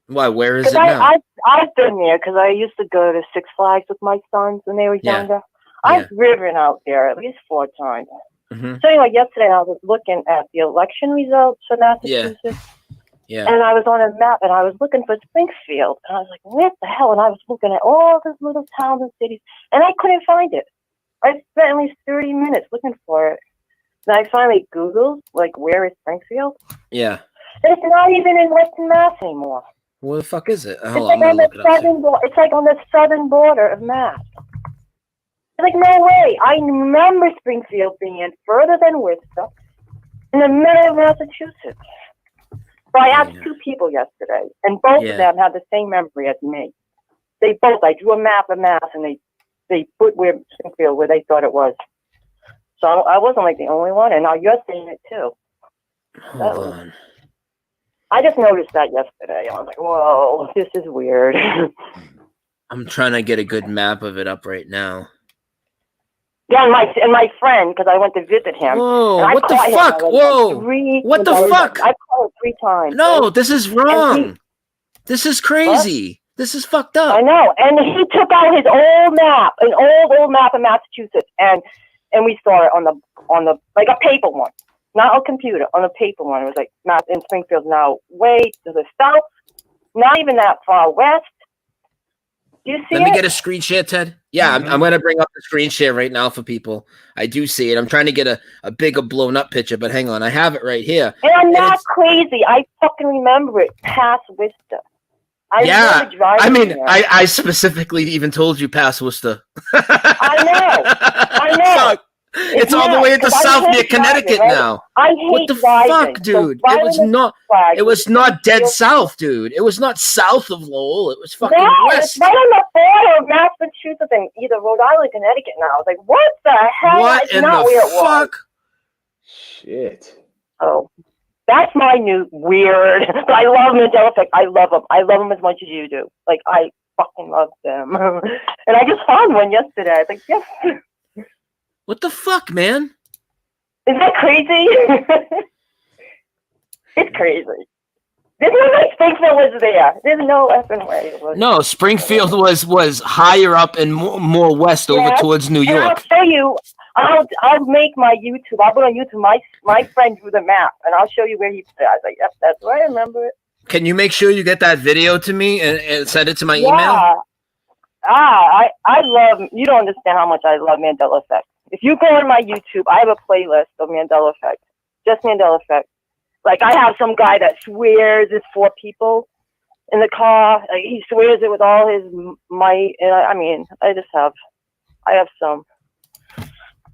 Why? Where is it now? I've been there because I used to go to Six Flags with my sons when they were younger. I've driven out there at least 4 times. Mm-hmm. So anyway, yesterday I was looking at the election results for Massachusetts. Yeah. And I was on a map and I was looking for Springfield. And I was like, what the hell? And I was looking at all these little towns and cities and I couldn't find it. I spent at least 30 minutes looking for it. Then I finally Googled, like, where is Springfield? Yeah. And it's not even in Western Mass anymore. Where the fuck is it? It's like on the southern border of Mass. Like, no way. I remember Springfield being further than Worcester, in the middle of Massachusetts. So I asked 2 people yesterday, and both of them had the same memory as me. I drew a map of Mass, and they put where Springfield, where they thought it was. So I wasn't like the only one, and now you're seeing it too. Hold on. I just noticed that yesterday. I was like, whoa, this is weird. I'm trying to get a good map of it up right now. Yeah, and my friend, because I went to visit him. Whoa, what the fuck? Whoa, what the fuck? I called 3 times. No, this is wrong. This is crazy. What? This is fucked up. I know. And he took out his old map, an old map of Massachusetts, and we saw it on the like a paper one, not a computer, on a paper one. It was like Mass in Springfield now, way to the south, not even that far west. Do you see Let me get a screen share, Ted. Yeah, I'm going to bring up the screen share right now for people. I do see it. I'm trying to get a bigger blown up picture, but hang on. I have it right here. And I'm not crazy. I fucking remember it past Worcester. I specifically even told you past Worcester. I know. It's all the way at the south near Connecticut now. I hate what the driving. fuck, dude? It was not dead south, dude. It was not south of Lowell. It was fucking west. It's right on the border of Massachusetts and either Rhode Island, Connecticut now. I was like, what the hell? What in the fuck? Shit. Oh, that's my new weird. But I love Mandela Effect. I love them. I love them as much as you do. Like, I fucking love them. And I just found one yesterday. I was like, yes. What the fuck, man? Is that crazy? It's crazy. There's no way Springfield was there. There's no effing way it was. No, Springfield was higher up and more west over towards New York. And I'll show you. I'll make my YouTube. I'll put on YouTube. My friend drew the map, and I'll show you where he. I was like, yep, that's where I remember it. Can you make sure you get that video to me and send it to my email? I love. You don't understand how much I love Mandela Effect. If you go on my YouTube, I have a playlist of Mandela Effect, just Mandela Effect. Like, I have some guy that swears it's 4 people in the car. Like, he swears it with all his might. And I mean, I have some,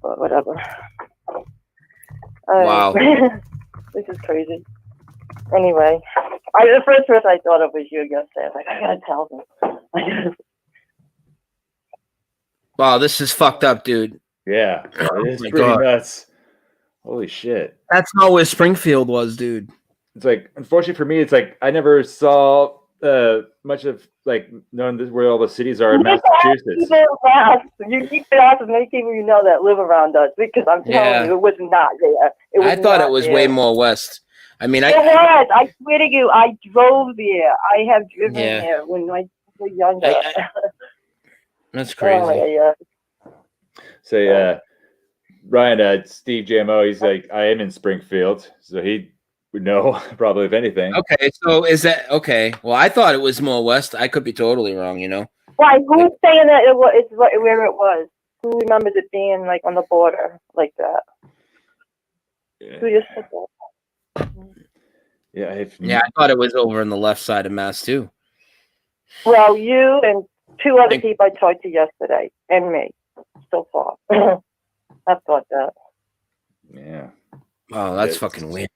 but whatever. Wow. This is crazy. Anyway, the first person I thought of was you yesterday. I was like, I gotta tell them. Wow, this is fucked up, dude. Yeah, it is my pretty God. nuts. Holy shit. That's not where Springfield was, dude. It's like, unfortunately for me, it's like I never saw much of like knowing where all the cities are in Massachusetts. You need to ask as many people you know that live around us, because I'm telling you, it was not there. I thought it was way more west. I mean, it was. I swear to you, I drove there. I have driven there when I was younger. That's crazy. Oh, yeah. So Ryan, Steve JMO, he's like, I am in Springfield, so he would know probably if anything. Okay, so is that okay? Well, I thought it was more west. I could be totally wrong, you know. Why? Who's saying that it's where it was? Who remembers it being like on the border like that? Yeah. Who just said that? Yeah, I thought it was over on the left side of Mass too. Well, you and 2 other people I talked to yesterday, and me, so far. I thought that. Yeah. Oh, that's fucking weird.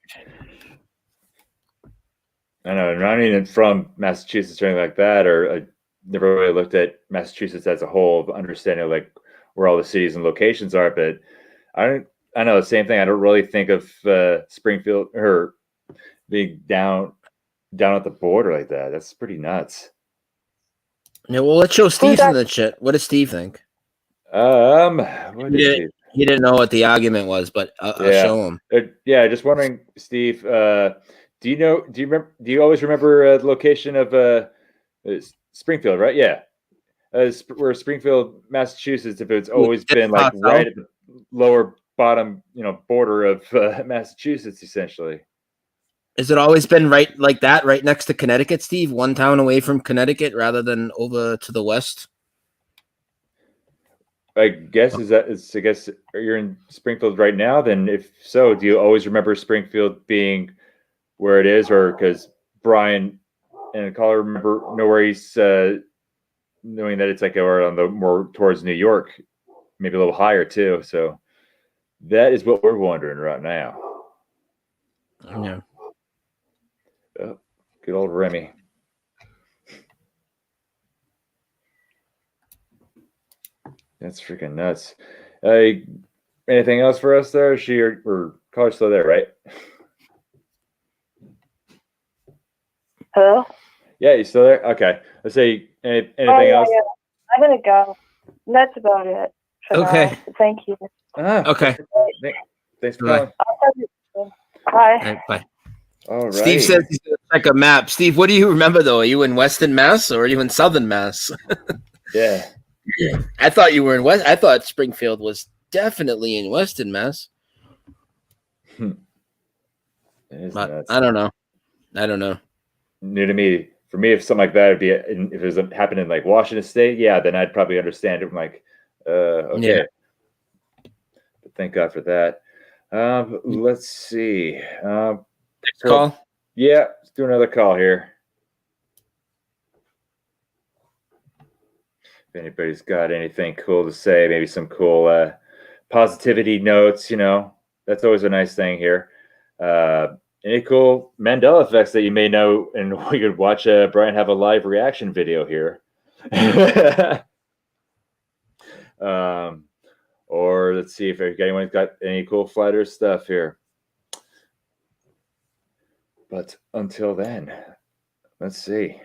I know, not even from Massachusetts or anything like that, or I never really looked at Massachusetts as a whole, understanding like where all the cities and locations are. But I know the same thing. I don't really think of Springfield or being down at the border like that. That's pretty nuts. Yeah, well, let's show Steve some of the shit. What does Steve think? He didn't know what the argument was, but I'll show him. Just wondering, Steve. Do you always remember the location of Springfield? Right? Yeah, where Springfield, Massachusetts. If it's always been like right at the lower bottom, border of Massachusetts, essentially. Has it always been right like that, right next to Connecticut, Steve? One town away from Connecticut, rather than over to the west. I guess I guess you're in Springfield right now. Then, if so, do you always remember Springfield being where it is, or because Brian and the caller know where he's knowing that it's like on the more towards New York, maybe a little higher too. So that is what we're wondering right now. Yeah. Oh, good old Remy. That's freaking nuts. Anything else for us there? Or caller's still there, right? Hello? Yeah, you still there? Okay. Let's say anything else? Yeah. I'm gonna go. That's about it. Okay. Now. Thank you. Okay. Thanks for calling. Bye. All right, bye. All right. Steve says he's gonna check a map. Steve, what do you remember though? Are you in Western Mass or are you in Southern Mass? Yeah. I thought you were in West. I thought Springfield was definitely in Western Mass. But I don't know. New to me. For me, if something like that would be, if it was happening in like Washington State, yeah, then I'd probably understand it. I'm like, okay. Yeah. But thank God for that. Let's see. Next call. Yeah, let's do another call here. If anybody's got anything cool to say, maybe some cool positivity notes, that's always a nice thing here. Any cool Mandela effects that you may know, and we could watch Brian have a live reaction video here. Or let's see if anyone's got any cool Flat Earth stuff here. But until then, let's see.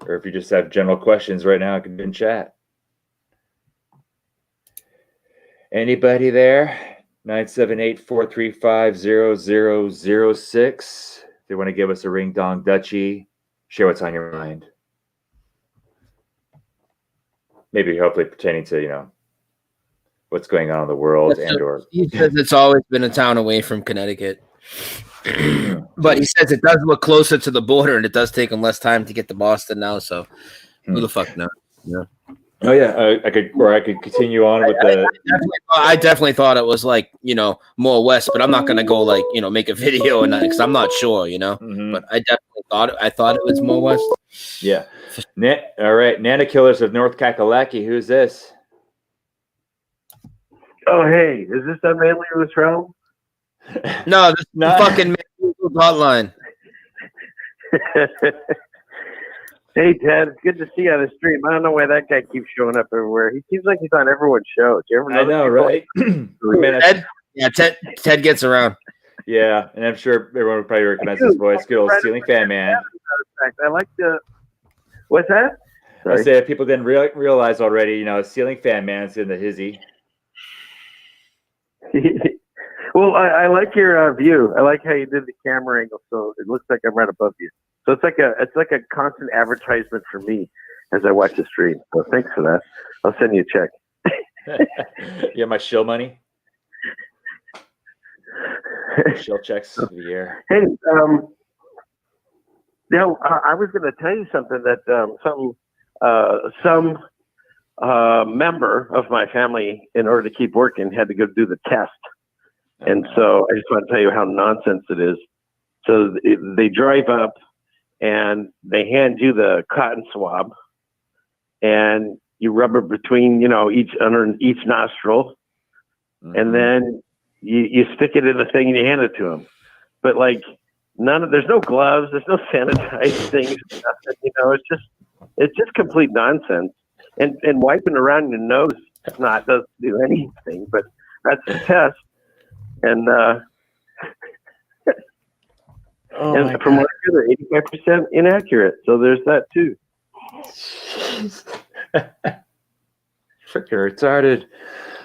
Or if you just have general questions right now, I can do in chat. Anybody there? 978-435-0006. They want to give us a ring dong dutchie. Share what's on your mind. Maybe hopefully pertaining to, what's going on in the world. He says it's always been a town away from Connecticut. But he says it does look closer to the border and it does take him less time to get to Boston now. So who the fuck knows? Yeah. Oh yeah, I could continue on with the. I definitely thought it was like, more west, but I'm not gonna go like, make a video and because I'm not sure, Mhm. But I definitely thought it was more west. Yeah. All right, Nana Killers of North Kakalaki. Who's this? Oh, hey, is this that man Leroy's realm? No, this is the fucking hotline. Hey, Ted, it's good to see you on the stream. I don't know why that guy keeps showing up everywhere. He seems like he's on everyone's show. Do you ever I know, right? Man, Ted gets around. Yeah, and I'm sure everyone would probably recognize his voice. Good old Ceiling Fan Man. I like the. What's that? I say if people didn't realize already, Ceiling Fan Man's in the hizzy. Well, I like your view. I like how you did the camera angle, so it looks like I'm right above you. So it's like a constant advertisement for me as I watch the stream. So thanks for that. I'll send you a check. You have my shill money. Shill checks of the year. Hey, I was going to tell you something that some member of my family, in order to keep working, had to go do the test. And so I just want to tell you how nonsense it is. So they drive up and they hand you the cotton swab and you rub it between, under each nostril. Mm-hmm. And then you stick it in the thing and you hand it to them. But like there's no gloves, there's no sanitized things, nothing, it's just complete nonsense. And wiping around your nose doesn't do anything, but that's the test. And and from what I hear, they're 85% inaccurate. So there's that too. Freaking retarded.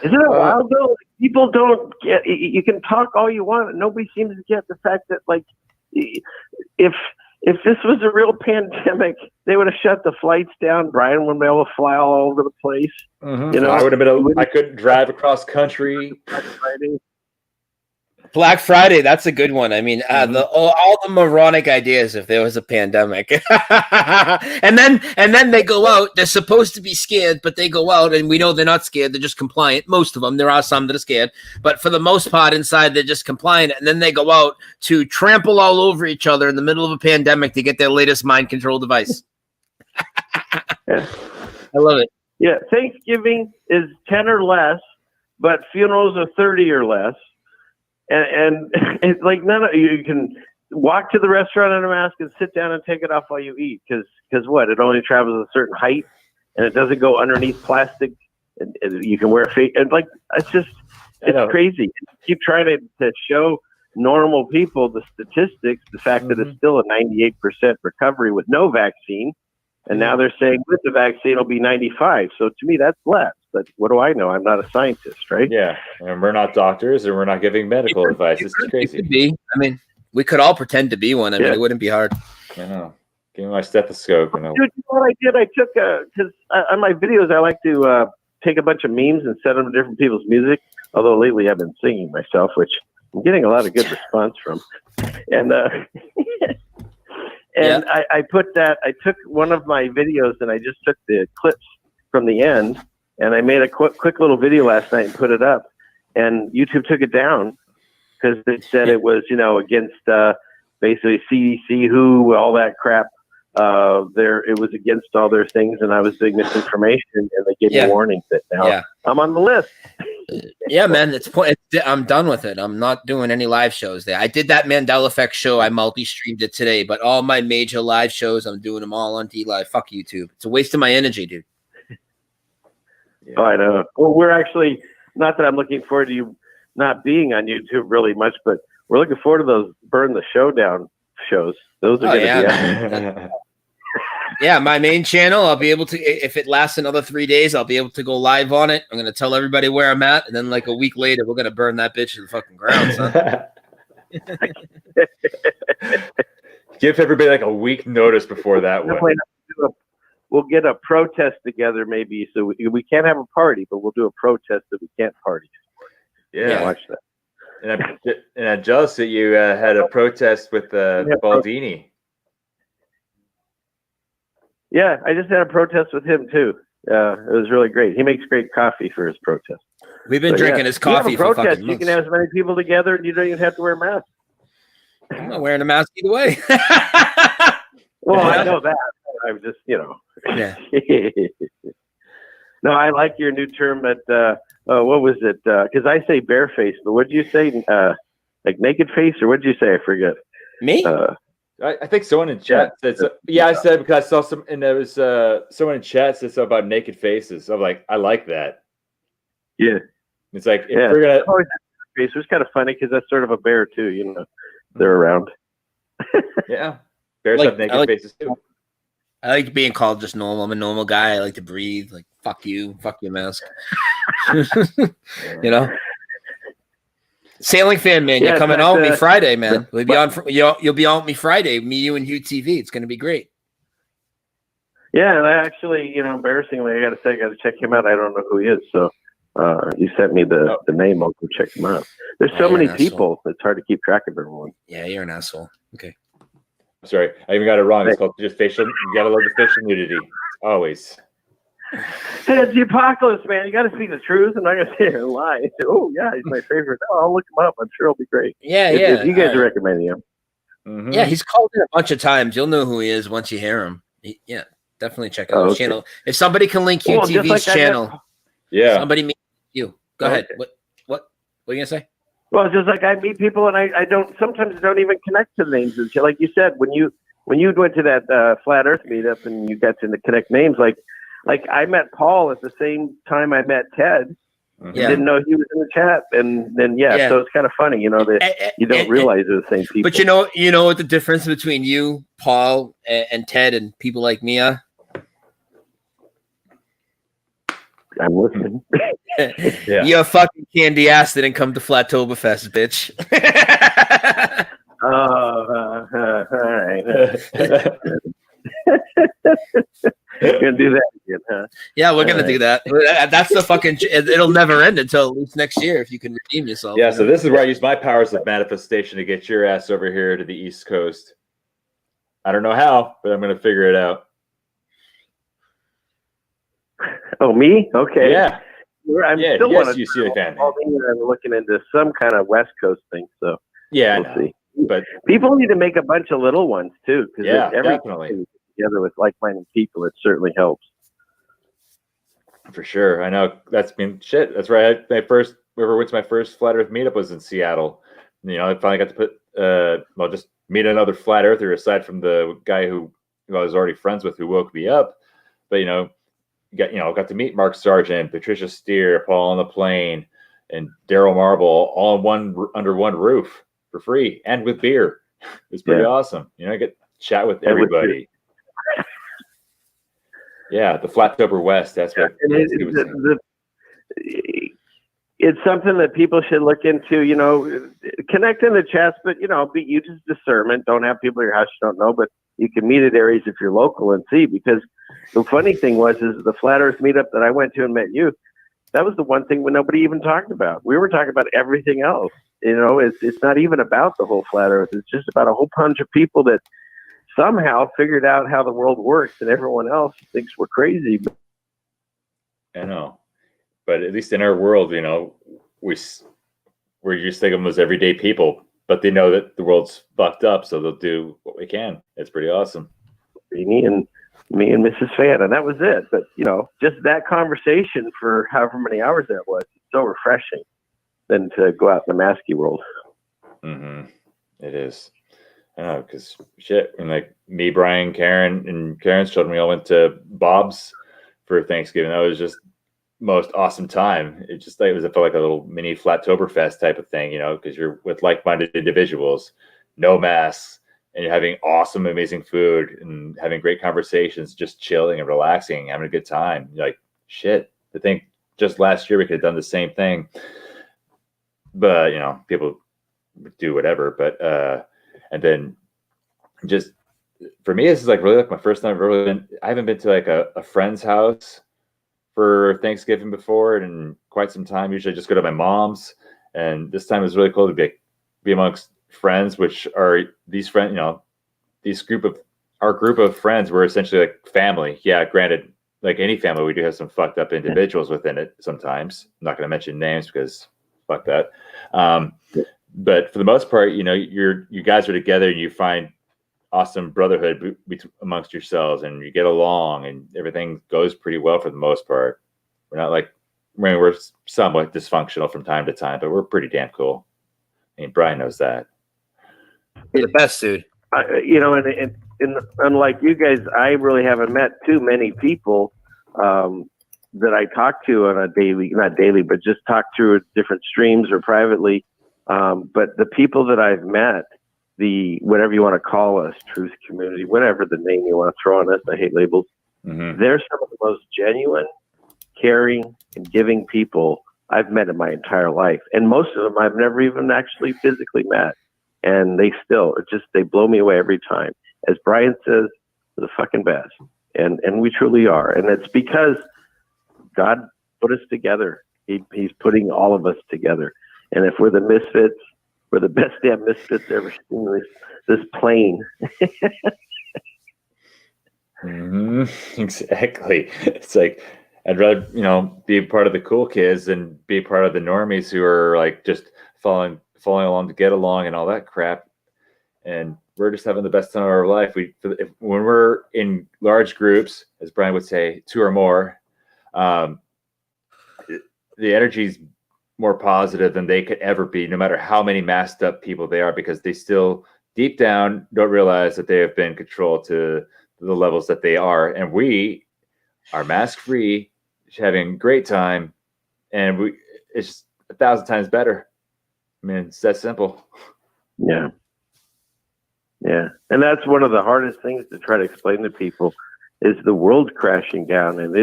Isn't it wild though? Like, people don't get. You can talk all you want, and nobody seems to get the fact that like, if this was a real pandemic, they would have shut the flights down. Brian wouldn't be able to fly all over the place. Mm-hmm. I would have been. I couldn't drive across country. Black Friday, that's a good one. I mean, all the moronic ideas if there was a pandemic, and then they go out. They're supposed to be scared, but they go out, and we know they're not scared. They're just compliant. Most of them. There are some that are scared, but for the most part, inside they're just compliant. And then they go out to trample all over each other in the middle of a pandemic to get their latest mind control device. Yeah. I love it. Yeah, Thanksgiving is 10 or less, but funerals are 30 or less. And it's like you can walk to the restaurant in a mask and sit down and take it off while you eat because what? It only travels a certain height and it doesn't go underneath plastic. And you can wear a face and like it's crazy. Keep trying to show normal people the statistics, the fact that it's still a 98% recovery with no vaccine, and now they're saying with the vaccine it'll be 95. So to me that's less. But what do I know? I'm not a scientist, right? Yeah, and we're not doctors, and we're not giving medical advice. It's crazy. It could be. I mean, we could all pretend to be one. I mean, it wouldn't be hard. I know. Give me my stethoscope. Dude, you know what I did? I took because on my videos I like to take a bunch of memes and set them to different people's music. Although lately I've been singing myself, which I'm getting a lot of good response from. And I put that. I took one of my videos and I just took the clips from the end. And I made a quick little video last night and put it up, and YouTube took it down because they said it was, against basically CDC, WHO, all that crap. It was against all their things, and I was doing misinformation, and they gave me a warning that now I'm on the list. Yeah, man, I'm done with it. I'm not doing any live shows there. I did that Mandela Effect show. I multi-streamed it today, but all my major live shows, I'm doing them all on DLive. Fuck YouTube. It's a waste of my energy, dude. Yeah. Oh, I know. Well, we're actually, not that I'm looking forward to you not being on YouTube really much, but we're looking forward to those Burn the Showdown shows. Those are going to be Yeah, my main channel, I'll be able to, if it lasts another 3 days, I'll be able to go live on it. I'm going to tell everybody where I'm at, and then like a week later, we're going to burn that bitch to the fucking ground, son. Give everybody like a week notice before that one. We'll get a protest together maybe, so we can't have a party, but we'll do a protest that we can't party. Yeah. Watch that. And I'm jealous that you had a protest with Baldini. Yeah, I just had a protest with him too. It was really great. He makes great coffee for his protest. We've been drinking his coffee you have a for protest, fucking you can months. have as many people together, and you don't even have to wear masks. I'm not wearing a mask either way. Well, I know that. I'm just, Yeah. No, I like your new term at, what was it? Because I say barefaced, but what did you say? Like naked face, or what did you say? I forget. Me? I think someone in chat said so. Yeah, I said because I saw some, and there was someone in chat said something about naked faces. I'm like, I like that. Yeah. It's like, if we're gonna. Face was kind of funny because that's sort of a bear too, they're around. Yeah. Bears have naked faces too. I like being called just normal. I'm a normal guy. I like to breathe. Like, fuck you. Fuck your mask. Sailing fan, man. You're coming on with me Friday, man. We'll be on. You'll be on with me Friday. Me, you, and UTV. It's going to be great. Yeah, and I actually, embarrassingly, I got to say, I got to check him out. I don't know who he is, so you sent me the name. I'll go check him out. There's so many people. It's hard to keep track of everyone. Yeah, you're an asshole. Okay. Sorry, I even got it wrong. It's called just facial. You gotta love the facial nudity. Always. Hey, it's the apocalypse, man. You got to speak the truth. I'm not gonna say a lie. Oh yeah, he's my favorite. Oh, I'll look him up. I'm sure he'll be great. Yeah. If you guys are recommending him. Mm-hmm. Yeah, he's called in a bunch of times. You'll know who he is once you hear him. Yeah, definitely check out his channel. If somebody can link UTV's channel, somebody meet you. Go ahead. What are you gonna say? Well, just like I meet people and I sometimes don't even connect to the names. Like you said, when you went to that Flat Earth meetup and you got to connect names, like I met Paul at the same time I met Ted. Mm-hmm. Didn't know he was in the chat, and then so it's kind of funny, that you don't realize they're the same people. But you know what the difference between you, Paul, and Ted, and people like me are? I'm listening. You're fucking candy ass that didn't come to Flattoberfest, bitch. All right. You're gonna do that again, huh? Yeah, we're gonna do that. That's the fucking. It'll never end until at least next year if you can redeem yourself. Yeah, so this is where I use my powers of manifestation to get your ass over here to the East Coast. I don't know how, but I'm gonna figure it out. Oh, me? Okay. Yeah. I'm still you see the fan. I'm looking into some kind of West Coast thing, so we'll see. But people need to make a bunch of little ones too, because definitely together with like-minded people, it certainly helps. For sure, I know that's been shit. That's right. My first Flat Earth meetup was in Seattle. I finally got to put just meet another flat earther aside from the guy who I was already friends with who woke me up. But got to meet Mark Sargent, Patricia Steer, Paul on the Plane, and Daryl Marble all under one roof for free and with beer. It's pretty awesome. I get to chat with everybody. Yeah, the Flattober West. That's what it's something that people should look into. Connect in the chats, but you just discernment. Don't have people at your house you don't know, but you can meet at areas if you're local and see. Because the funny thing is the Flat Earth meetup that I went to and met you. That was the one thing when nobody even talked about. We were talking about everything else. It's not even about the whole Flat Earth. It's just about a whole bunch of people that somehow figured out how the world works, and everyone else thinks we're crazy. I know, but at least in our world, we're just thinking of them as everyday people, but they know that the world's fucked up, so they'll do what we can. It's pretty awesome. Me and Mrs. Fan, and that was it. But just that conversation for however many hours that was, it's so refreshing than to go out in the masky world. Mm-hmm. It is. I know, because shit, and like me, Brian, Karen, and Karen's children, we all went to Bob's for Thanksgiving. That was just most awesome time. It felt like a little mini Flattoberfest type of thing, because you're with like-minded individuals, no masks, and you're having awesome, amazing food and having great conversations, just chilling and relaxing, having a good time. You're like, shit, I think just last year we could have done the same thing. But, people do whatever. But, and then just for me, this is really my first time I haven't been to a friend's house for Thanksgiving before in quite some time. Usually I just go to my mom's, and this time it was really cool to be amongst friends, which are these friends, our group of friends were essentially like family. Yeah, granted, like any family, we do have some fucked up individuals within it sometimes. I'm not going to mention names because fuck that. But for the most part, you know, you guys are together and you find awesome brotherhood amongst yourselves, and you get along, and everything goes pretty well for the most part. We're not like, I mean, we're somewhat dysfunctional from time to time, but we're pretty damn cool. I mean, Brian knows that. You're the best, dude. You know, and unlike you guys, I really haven't met too many people that I talk to on a daily, not daily, but just talk through different streams or privately. But the people that I've met, the whatever you want to call us, truth community, whatever the name you want to throw on us, I hate labels. They're some of the most genuine, caring, and giving people I've met in my entire life. And most of them I've never even actually physically met. And they still, they blow me away every time. As Brian says, they're the fucking best. And we truly are. And it's because God put us together. He's putting all of us together. And if we're the misfits, we're the best damn misfits ever seen this plane. Exactly. It's like, I'd rather, you know, be part of the cool kids than be part of the normies who are like just following along to get along and all that crap. And we're just having the best time of our life. When we're in large groups, as Brian would say, 2 or more, the energy's more positive than they could ever be, no matter how many masked up people they are, because they still deep down don't realize that they have been controlled to the levels that they are. And we are mask free, having a great time, and it's just 1,000 times better. I mean, it's that simple. Yeah. And that's one of the hardest things to try to explain to people is the world's crashing down, and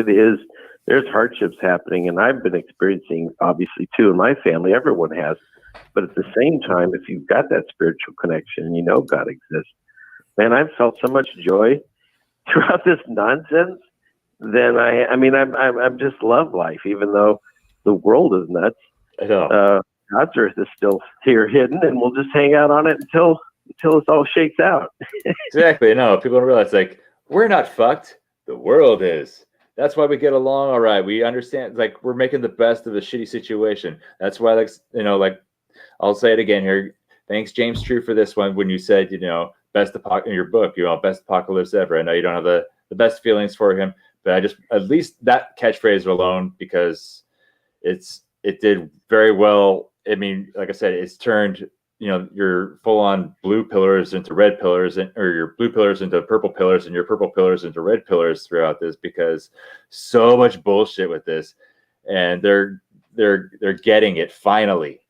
there's hardships happening, and I've been experiencing obviously too in my family. Everyone has. But at the same time, if you've got that spiritual connection and you know God exists, man, I've felt so much joy throughout this nonsense. Then I'm just love life, even though the world is nuts. I know. God's earth is still here hidden, and we'll just hang out on it until it all shakes out. Exactly. No, people don't realize, like, we're not fucked. The world is. That's why we get along all right. We understand, like, we're making the best of a shitty situation. That's why, like, you know, like, I'll say it again here. Thanks, James True, for this one. When you said, you know, best in your book, you know, best apocalypse ever. I know you don't have the best feelings for him, but I just, at least that catchphrase alone, because it did very well. I mean, like I said, it's turned, you know, your full-on blue pillars into red pillars, or your blue pillars into purple pillars, and your purple pillars into red pillars throughout this, because so much bullshit with this, and they're getting it finally.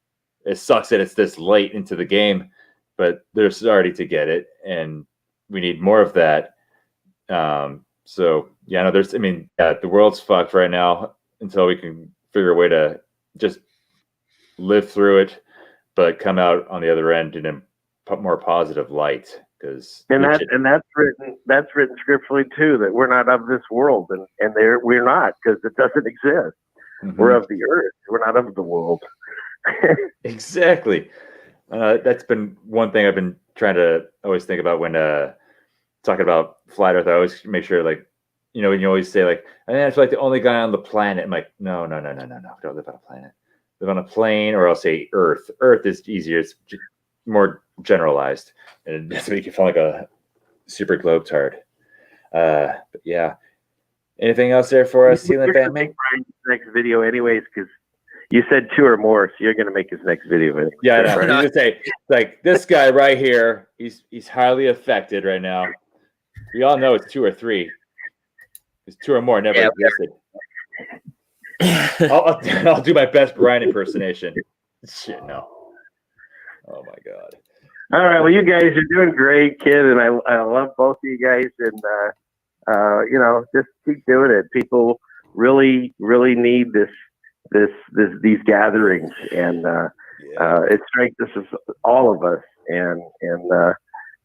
It sucks that it's this late into the game, but they're starting to get it, and we need more of that. So yeah, no, the world's fucked right now until we can figure a way to just live through it, but come out on the other end in a more positive light. Because that's written scripturally too, that we're not of this world, and we're not, because it doesn't exist. We're of the earth. We're not of the world. Exactly. That's been one thing I've been trying to always think about when talking about flat earth. I always make sure, like, you know, when you always say, like, I feel like the only guy on the planet. I'm like, no. Don't live on a planet. Live on a plane, or I'll say Earth. Earth is easier. It's more generalized, and it doesn't make you feel like a super globetard. But yeah. Anything else there for us, Sealant family? Next video, anyways, because you said 2 or more, so you're going to make his next video. Anyway. Yeah, I know. Right? You just say, like, this guy right here, he's highly affected right now. We all know it's 2 or 3. Because 2 or more never existed. I'll do my best Brian impersonation. Shit, no. Oh my God. All right, well, you guys are doing great, kid, and I love both of you guys, and you know, just keep doing it. People really need these gatherings, and it strengthens all of us. And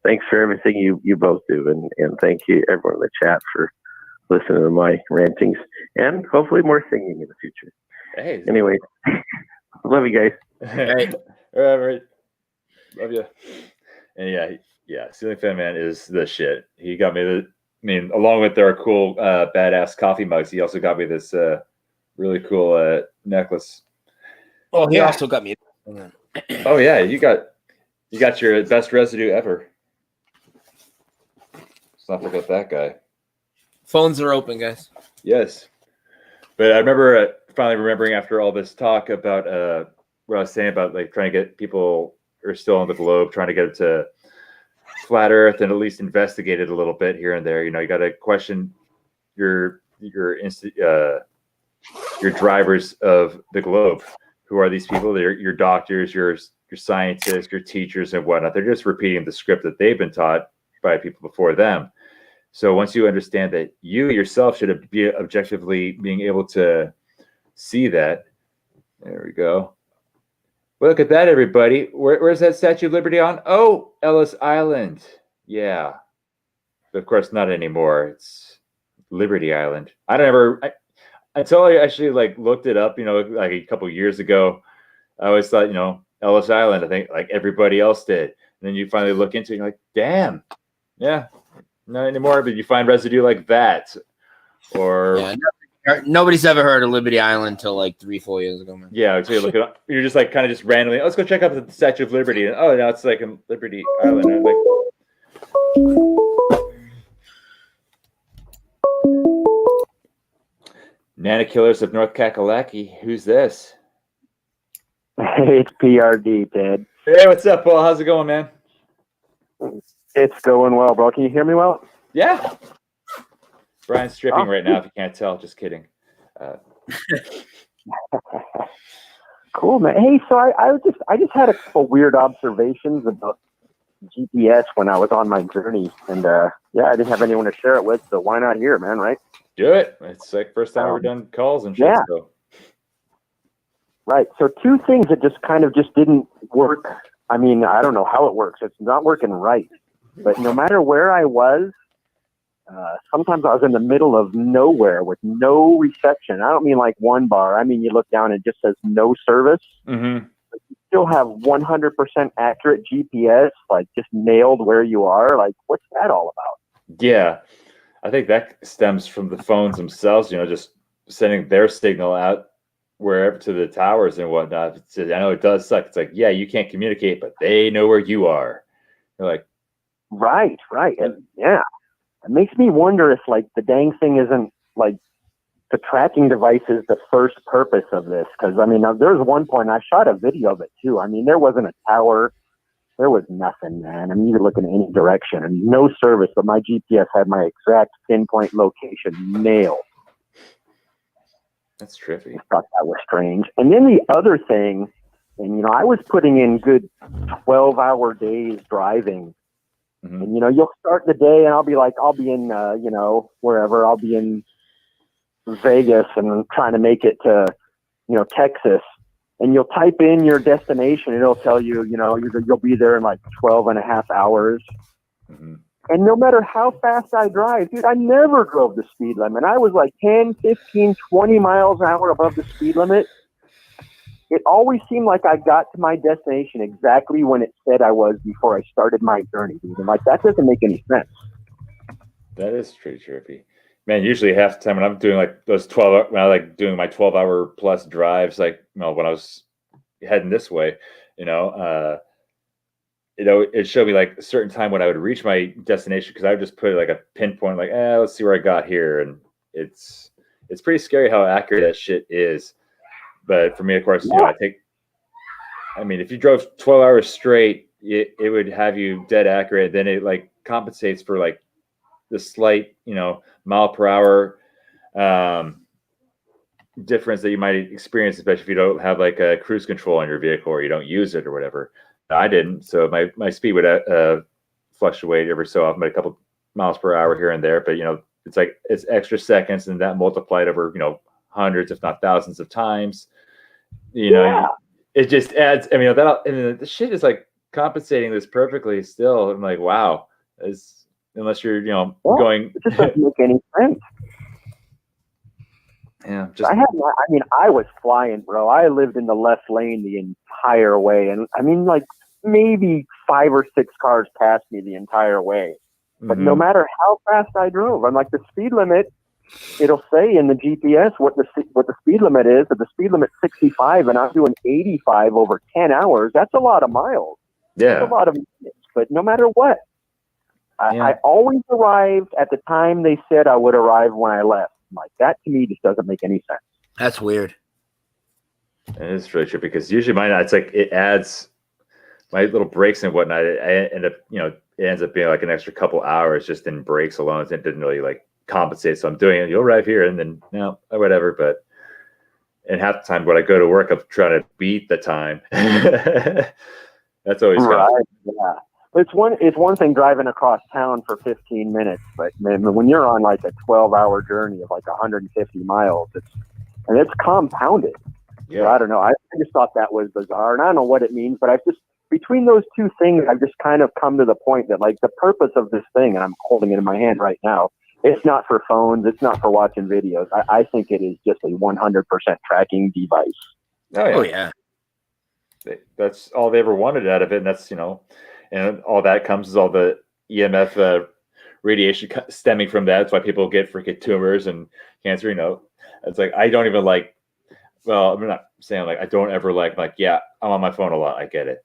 thanks for everything you both do, and thank you everyone in the chat for listening to my rantings, and hopefully more singing in the future. Hey. Anyway, love you guys. Hey. All right. Love you. And yeah, Ceiling Fan Man is the shit. He got me mean, along with their cool badass coffee mugs, he also got me this really cool necklace. Oh, he also got me. Oh yeah, you got your best residue ever. Let's not forget that guy. Phones are open, guys. Yes, but I remember finally remembering after all this talk about what I was saying about like trying to get people who are still on the globe, trying to get it to flat Earth and at least investigate it a little bit here and there. You know, you got to question your drivers of the globe. Who are these people? They're your doctors, your scientists, your teachers, and whatnot. They're just repeating the script that they've been taught by people before them. So once you understand that you yourself should be objectively being able to see that, there we go. Well, look at that, everybody. Where's that Statue of Liberty on? Oh, Ellis Island. Yeah. But of course, not anymore. It's Liberty Island. Until I actually like looked it up, you know, like a couple years ago, I always thought, you know, Ellis Island, I think like everybody else did. And then you finally look into it and you're like, damn, yeah, not anymore. But you find residue like that. Or nobody's ever heard of Liberty Island until like 3-4 years ago, man. Yeah, so you look it up, you're just like kind of just randomly, let's go check out the Statue of Liberty. And oh, now it's like in Liberty Island. And I'm like, Nana Killers of North Kakalaki. Who's this? Hey, it's PRD, Ted. Hey, what's up, Paul? How's it going, man? It's going well, bro. Can you hear me well? Yeah. Brian's stripping right now, if you can't tell. Just kidding. Cool, man. Hey, so I just had a weird observations about GPS when I was on my journey, and yeah, I didn't have anyone to share it with, so why not here, man? Right? Do it. It's like first time we've done calls and shit. Yeah. So. Right. So two things that just kind of just didn't work. I mean, I don't know how it works. It's not working right. But no matter where I was, sometimes I was in the middle of nowhere with no reception. I don't mean like one bar. I mean, you look down and it just says no service. Mm-hmm. But you still have 100% accurate GPS, like just nailed where you are. Like, what's that all about? Yeah. I think that stems from the phones themselves, you know, just sending their signal out wherever to the towers and whatnot. I know it does suck. It's like, yeah, you can't communicate, but they know where you are. You're like, right. And yeah, it makes me wonder if like the dang thing isn't like the tracking device is the first purpose of this. Cause I mean, there was one point I shot a video of it too. I mean, there wasn't a tower. There was nothing, man. I mean, you could look in any direction and no service, but my GPS had my exact pinpoint location nailed. that's trippy. I thought that was strange. And then the other thing, and, you know, I was putting in good 12-hour days driving. Mm-hmm. And, you know, you'll start the day and I'll be in, you know, wherever. I'll be in Vegas and I'm trying to make it to, you know, Texas. And you'll type in your destination and it'll tell you, you know, you'll be there in like 12 and a half hours. Mm-hmm. And no matter how fast I drive, dude, I never drove the speed limit. I was like 10, 15, 20 miles an hour above the speed limit. It always seemed like I got to my destination exactly when it said I was before I started my journey, dude. And like, that doesn't make any sense. That is pretty trippy. Man, usually half the time when I'm doing like those 12, when I like doing my 12-hour plus drives, like, you know, when I was heading this way, you know, it showed me like a certain time when I would reach my destination because I would just put like a pinpoint, like, let's see where I got here. And it's pretty scary how accurate that shit is. But for me, of course, you know, I mean, if you drove 12 hours straight, it would have you dead accurate. Then it like compensates for like the slight, you know, mile per hour difference that you might experience, especially if you don't have like a cruise control on your vehicle or you don't use it or whatever. I didn't, so my speed would fluctuate every so often, by a couple miles per hour here and there. But you know, it's extra seconds, and that multiplied over, you know, hundreds, if not thousands of times. You know, it just adds. I mean, the shit is like compensating this perfectly. Still, I'm like, wow, unless you're, you know, going. It just doesn't make any sense. Yeah, I was flying, bro. I lived in the left lane the entire way. And I mean, like maybe 5 or 6 cars passed me the entire way. But no matter how fast I drove, I'm like, the speed limit, it'll say in the GPS what the speed limit is. If the speed limit's 65 and I'm doing 85 over 10 hours, that's a lot of miles. Yeah. That's a lot of minutes. But no matter what, I always arrived at the time they said I would arrive when I left. Like, that to me just doesn't make any sense. That's weird. It is really true because usually mine, it's like it adds my little breaks and whatnot. I end up, it ends up being like an extra couple hours just in breaks alone. It didn't really like compensate. So I'm doing it. You'll arrive here and then whatever. But and half the time when I go to work, I'm trying to beat the time. That's always right. Yeah. It's one thing driving across town for 15 minutes, but man, when you're on like a 12-hour journey of like 150 miles, it's compounded. Yeah. So I don't know. I just thought that was bizarre, and I don't know what it means, but between those two things, I've just kind of come to the point that like the purpose of this thing, and I'm holding it in my hand right now, it's not for phones, it's not for watching videos. I think it is just a 100% tracking device. Oh yeah. That's all they ever wanted out of it, and that's and all that comes is all the EMF radiation stemming from that. That's why people get freaking tumors and cancer. It's like I don't even like. Well, I'm not saying like I don't ever like yeah, I'm on my phone a lot. I get it.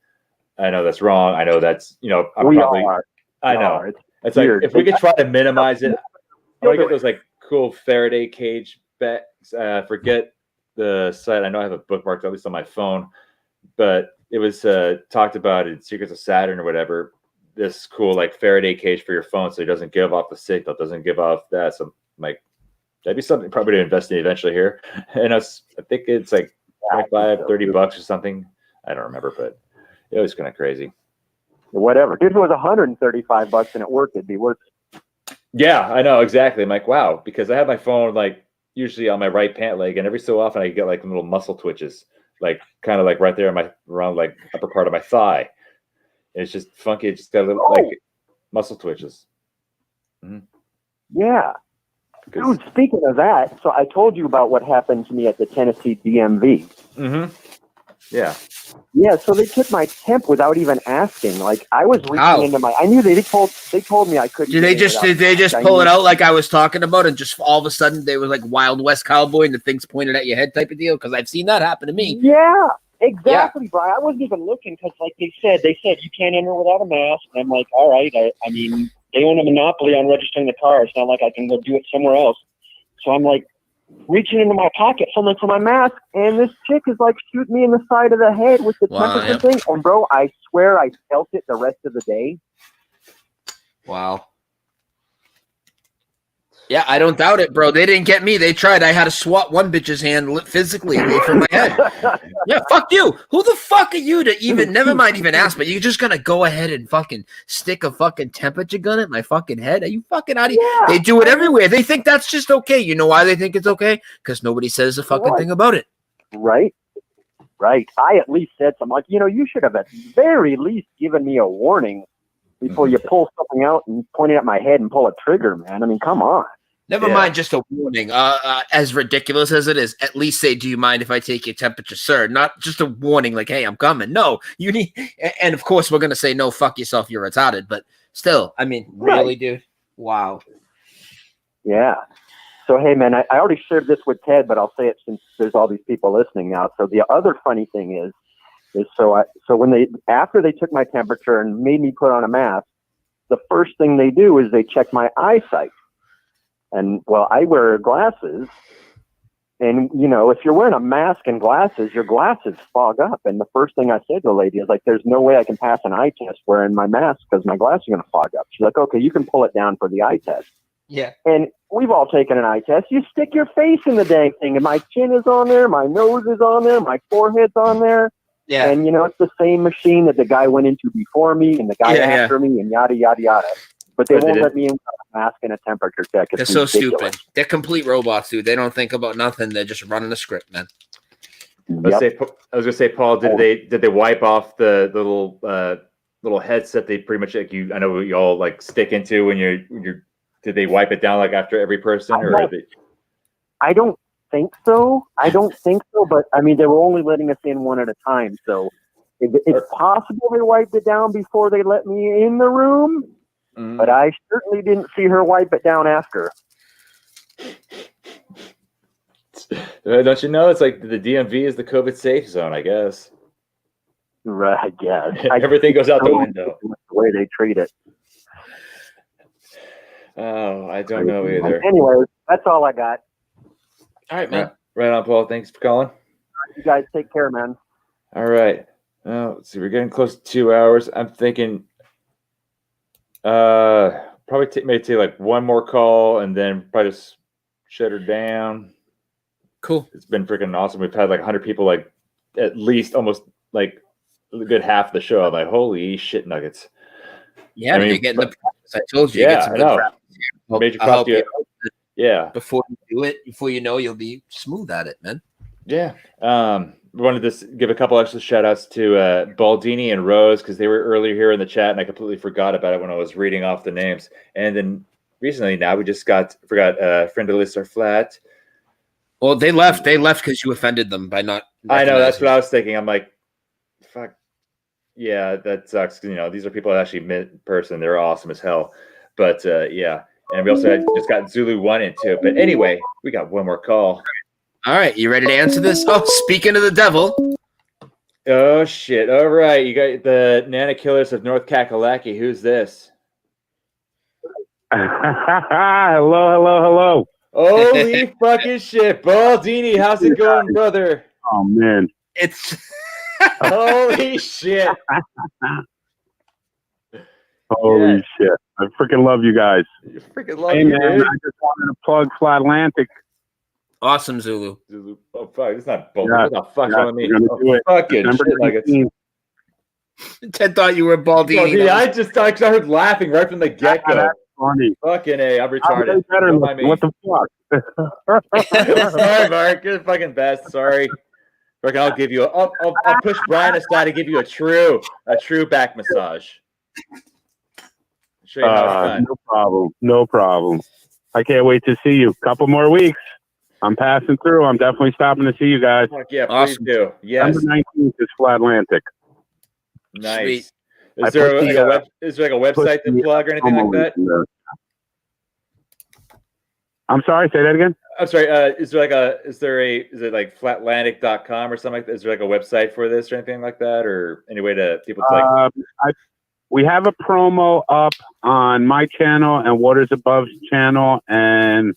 I know that's wrong. I know that's I know. It's like if we could try to minimize it. I want to get those like cool Faraday cage bags. Forget the site. I know I have a bookmark at least on my phone, but it was talked about in Secrets of Saturn or whatever. This cool like Faraday cage for your phone, so it doesn't give off the signal, doesn't give off that. So I'm like, that'd be something probably to invest in eventually here. And I think it's like $25-30 or something. I don't remember, but it was kind of crazy. Whatever. If it was $135 and it worked, it'd be worth it. Yeah, I know exactly. I'm like, wow, because I have my phone like usually on my right pant leg, and every so often I get like little muscle twitches, like kind of like right there around like upper part of my thigh. And it's just funky. It just got a little like muscle twitches. Mm-hmm. Yeah. Dude, speaking of that, so I told you about what happened to me at the Tennessee DMV. Mm-hmm. Yeah. Yeah, so they took my temp without even asking. Like I was reaching into my. I knew they told me I couldn't. Did they just pull it out like I was talking about, and just all of a sudden they were like Wild West Cowboy and the thing's pointed at your head type of deal? Because I've seen that happen to me. Yeah, exactly, Brian. I wasn't even looking because, like they said you can't enter without a mask. And I'm like, all right. I mean, they own a monopoly on registering the car. It's not like I can go do it somewhere else. So I'm like reaching into my pocket, fumbling for my mask, and this chick is like shooting me in the side of the head with the temperature thing. And bro, I swear I felt it the rest of the day. Wow. Yeah, I don't doubt it, bro. They didn't get me. They tried. I had to swat one bitch's hand physically away from my head. Yeah, fuck you. Who the fuck are you to even, never mind even ask, but you're just going to go ahead and fucking stick a fucking temperature gun at my fucking head? Are you fucking out of here? Yeah, they do it everywhere. They think that's just okay. You know why they think it's okay? Because nobody says a fucking thing about it. Right. I at least said something like, you should have at very least given me a warning before you pull something out and point it at my head and pull a trigger, man. I mean, come on. Never mind just a warning. As ridiculous as it is, at least say, do you mind if I take your temperature, sir? Not just a warning like, hey, I'm coming. No, you need, and of course we're going to say, no, fuck yourself, you're retarded. But still, I mean, really, dude? Wow. Yeah. So, hey, man, I already shared this with Ted, but I'll say it since there's all these people listening now. So the other funny thing is so when after they took my temperature and made me put on a mask, the first thing they do is they check my eyesight. And, well, I wear glasses, and, if you're wearing a mask and glasses, your glasses fog up. And the first thing I said to the lady is, like, there's no way I can pass an eye test wearing my mask because my glasses are going to fog up. She's like, okay, you can pull it down for the eye test. Yeah. And we've all taken an eye test. You stick your face in the dang thing, and my chin is on there, my nose is on there, my forehead's on there. Yeah. And, it's the same machine that the guy went into before me and the guy after me and yada, yada, yada. But they won't let me in a mask and a temperature check. They're so stupid. They're complete robots, dude. They don't think about nothing. They're just running a script, man. I was gonna say, Paul, did they wipe off the little headset they pretty much like I know you all like stick into when you're did they wipe it down like after every person I don't think so. But I mean they were only letting us in one at a time, so it's possible they wiped it down before they let me in the room. but I certainly didn't see her wipe it down after. Don't you know? It's like the DMV is the COVID safe zone, I guess. Right, I guess. Everything goes out the window. The way they treat it. Oh, I don't know either. Anyway, that's all I got. All right, man. Right on, Paul. Thanks for calling. You guys take care, man. All right. Let's see. We're getting close to 2 hours. I'm thinking probably maybe take like one more call and then probably just shut her down. Cool. It's been freaking awesome. We've had like 100 people, like at least almost like a good half of the show. I'm like, holy shit nuggets. Yeah, I mean, you're getting the practice. I told you. Yeah, I know. Major props to you. Yeah. Before you do it, before you know, you'll be smooth at it, man. Yeah. Wanted to give a couple extra shout outs to Baldini and Rose because they were earlier here in the chat and I completely forgot about it when I was reading off the names. And then recently now we just forgot friend of list are flat. Well, they left. They left because you offended them by not. I know. That's what I was thinking. I'm like, fuck. Yeah, that sucks. You know, these are people that actually met in person. They're awesome as hell. But yeah. And we also just got Zulu 1 into it. But anyway, we got one more call. All right. You ready to answer this? Oh, speaking of the devil. Oh, shit. All right. You got the Nana Killers of North Kakalaki. Who's this? Hello. Holy fucking shit. Baldini, how's it going, brother? Oh, man. It's holy shit. Holy shit. I freaking love you guys. You freaking love hey, you, man, dude. I just wanted to plug Flat Atlantic. awesome, Zulu. Oh, fuck. It's not Baldini. Yeah, What the fuck's wrong with me? we're gonna do it. Fucking December shit nuggets. 19th. Ted thought you were Baldini. I just thought, because I heard laughing right from the get-go. That's funny. Fucking A, I'm How retarded. better Don't look, mind me. what the fuck? Sorry, Mark. You're the fucking best. Sorry. Fucking, I'll give you. I'll push Brian aside and give you a true back massage. Show you how it's done. No problem. I can't wait to see you. Couple more weeks. I'm passing through. I'm definitely stopping to see you guys. Fuck yeah, Awesome. please do. Yes. December 19th is Flat Atlantic. Nice. Sweet. Is there like a website to plug or anything like that? I'm sorry, say that again? I'm sorry. Is it like flatlantic.com or something like that? Is there like a website for this or anything like that? Or any way to people to like we have a promo up on my channel and Waters Above's channel, and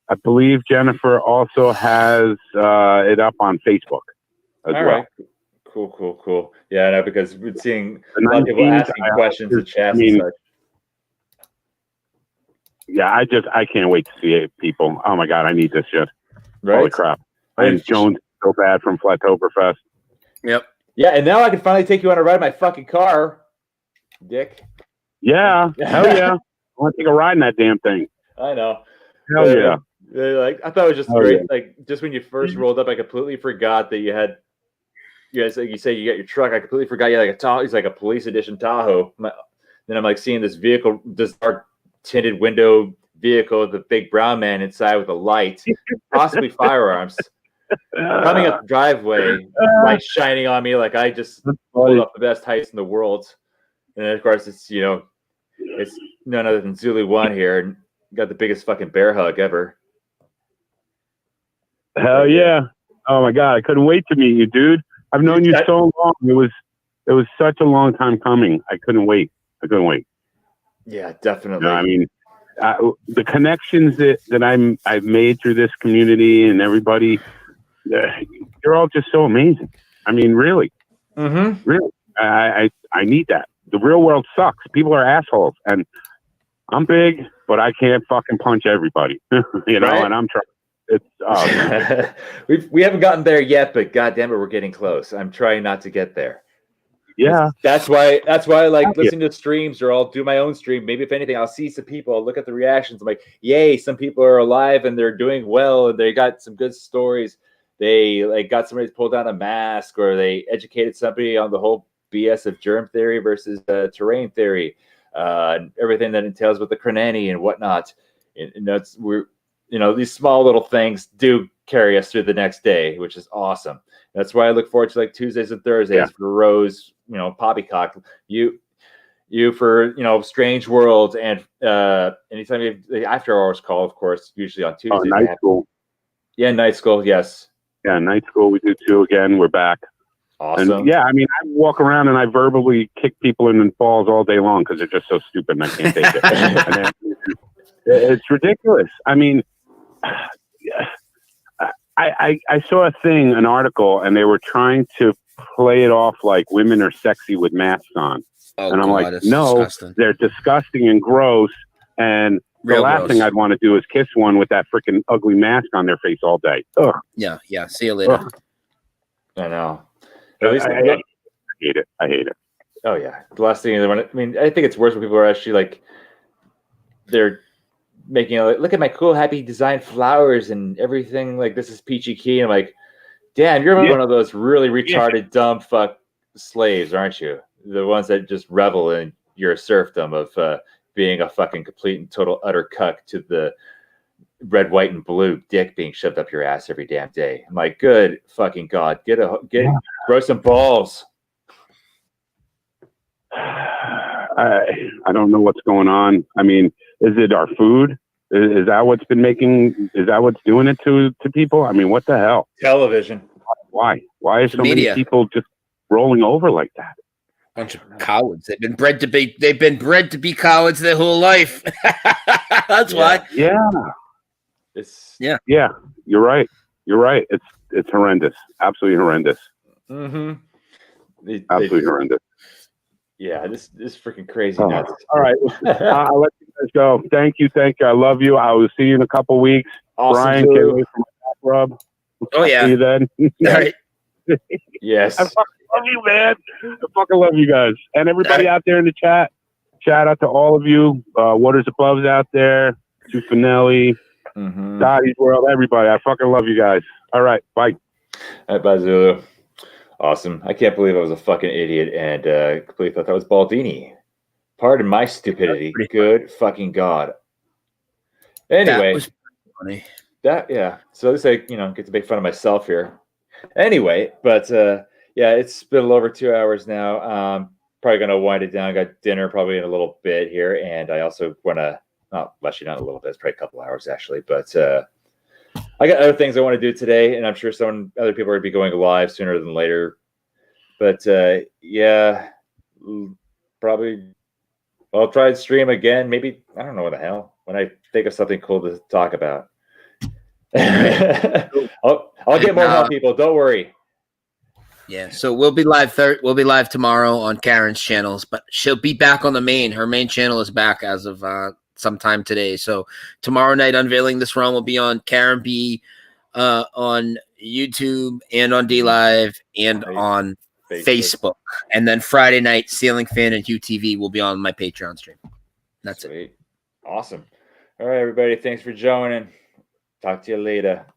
I believe Jennifer also has it up on Facebook as all well. right. Cool. Yeah, I know, because we're seeing a The lot of people 19th, asking questions in chats I mean, and such. Yeah, I can't wait to see it, people. Oh my God, I need this shit. Right? Holy crap. And Jones so bad from Flattoberfest. Yep. Yeah, and now I can finally take you on a ride in my fucking car, Dick. Yeah, hell yeah. I want to take a ride in that damn thing. I know. Hell yeah. Like, I thought it was just Oh, great. yeah. Like, just when you first rolled up, I completely forgot that you had. You guys, like you say, you got your truck. I completely forgot you had like a Tahoe. It's like a police edition Tahoe. Then I'm like seeing this vehicle, this dark tinted window vehicle with the big brown man inside with a light, possibly firearms, coming up the driveway, light shining on me like I just pulled up the best heist in the world. And then, of course, it's none other than Zulu 1 here, and got the biggest fucking bear hug ever. Hell yeah. Oh my God, I couldn't wait to meet you, dude. I've known you so long. It was such a long time coming. I couldn't wait. Yeah, definitely. You know, I mean, the connections that I've made through this community and everybody, you're all just so amazing. I mean, really, really, I need that. The real world sucks. People are assholes, and I'm big, but I can't fucking punch everybody. You know, right? and I'm trying. It's we haven't gotten there yet, but goddamn it, we're getting close. I'm trying not to get there. Yeah, that's why I like listening to streams, or I'll do my own stream. Maybe if anything, I'll see some people, I'll look at the reactions. I'm like, yay, some people are alive and they're doing well and they got some good stories. They like got somebody to pull down a mask, or they educated somebody on the whole BS of germ theory versus terrain theory, and everything that entails with the Crenani and whatnot. And that's these small little things do carry us through the next day, which is awesome. That's why I look forward to like Tuesdays and Thursdays for Rose, Poppycock. you for Strange Worlds and anytime you have the after hours call, of course, usually on Tuesday. Oh, Night School. Yeah, Night School. Yes. Yeah, Night School. We do too. Again, we're back. Awesome. And yeah, I mean, I walk around and I verbally kick people in the balls all day long because they're just so stupid and I can't take it. And then, it's ridiculous. I mean, I saw an article, and they were trying to play it off like women are sexy with masks on. Oh, and I'm God, like, no, disgusting. they're disgusting and gross. And Real the last gross. thing I'd want to do is kiss one with that freaking ugly mask on their face all day. Ugh. Yeah. See you later. Ugh. I know. At least I hate it. I hate it. Oh yeah. The last thing I think it's worse when people are actually like they're making look at my cool happy design flowers and everything, like this is peachy keen. I'm like, damn, you're one of those really retarded dumb fuck slaves, aren't you? The ones that just revel in your serfdom of being a fucking complete and total utter cuck to the red, white, and blue dick being shoved up your ass every damn day. I'm like, good fucking God, grow some balls. I don't know what's going on. I mean, is it our food? Is that what's been is that what's doing it to people? I mean, what the hell? Television. Why is so media. many people just rolling over like that? Bunch of cowards. They've been bred to be cowards their whole life. That's why. Yeah. Yeah. You're right. It's horrendous. Absolutely horrendous. Mm-hmm. Absolutely horrendous. Yeah, this is freaking crazy nuts. All right. I'll let you guys go. Thank you. I love you. I will see you in a couple weeks. Awesome, Brian, Drew. can't wait for my back rub. Oh, yeah. See you then. All right. Yes. I fucking love you, man. I fucking love you guys. And everybody out there in the chat. Shout out to all of you. Waters Above's out there. To Finelli. Dottie's World. Everybody. I fucking love you guys. All right. Bye. All right, bye, Zulu. Awesome. I can't believe I was a fucking idiot and completely thought that was Baldini. Pardon my stupidity. Good fucking God. Anyway. That was funny. So at least I, get to make fun of myself here. Anyway, but it's been a little over 2 hours now. Probably going to wind it down. Got dinner probably in a little bit here. And I also want to, not a little bit, it's probably a couple hours actually. But I got other things I want to do today. And I'm sure other people are going to be going live sooner than later. But probably I'll try to stream again. Maybe, I don't know what the hell, when I think of something cool to talk about. I'll get more help, people. Don't worry. Yeah, so we'll be live. We'll be live tomorrow on Karen's channels, but she'll be back on the main. Her main channel is back as of sometime today. So tomorrow night, Unveiling This Realm will be on Karen B, on YouTube and on Dlive and on Facebook. And then Friday night, Ceiling Fan and UTV will be on my Patreon stream. That's it. Awesome. All right, everybody. Thanks for joining. Talk to you later.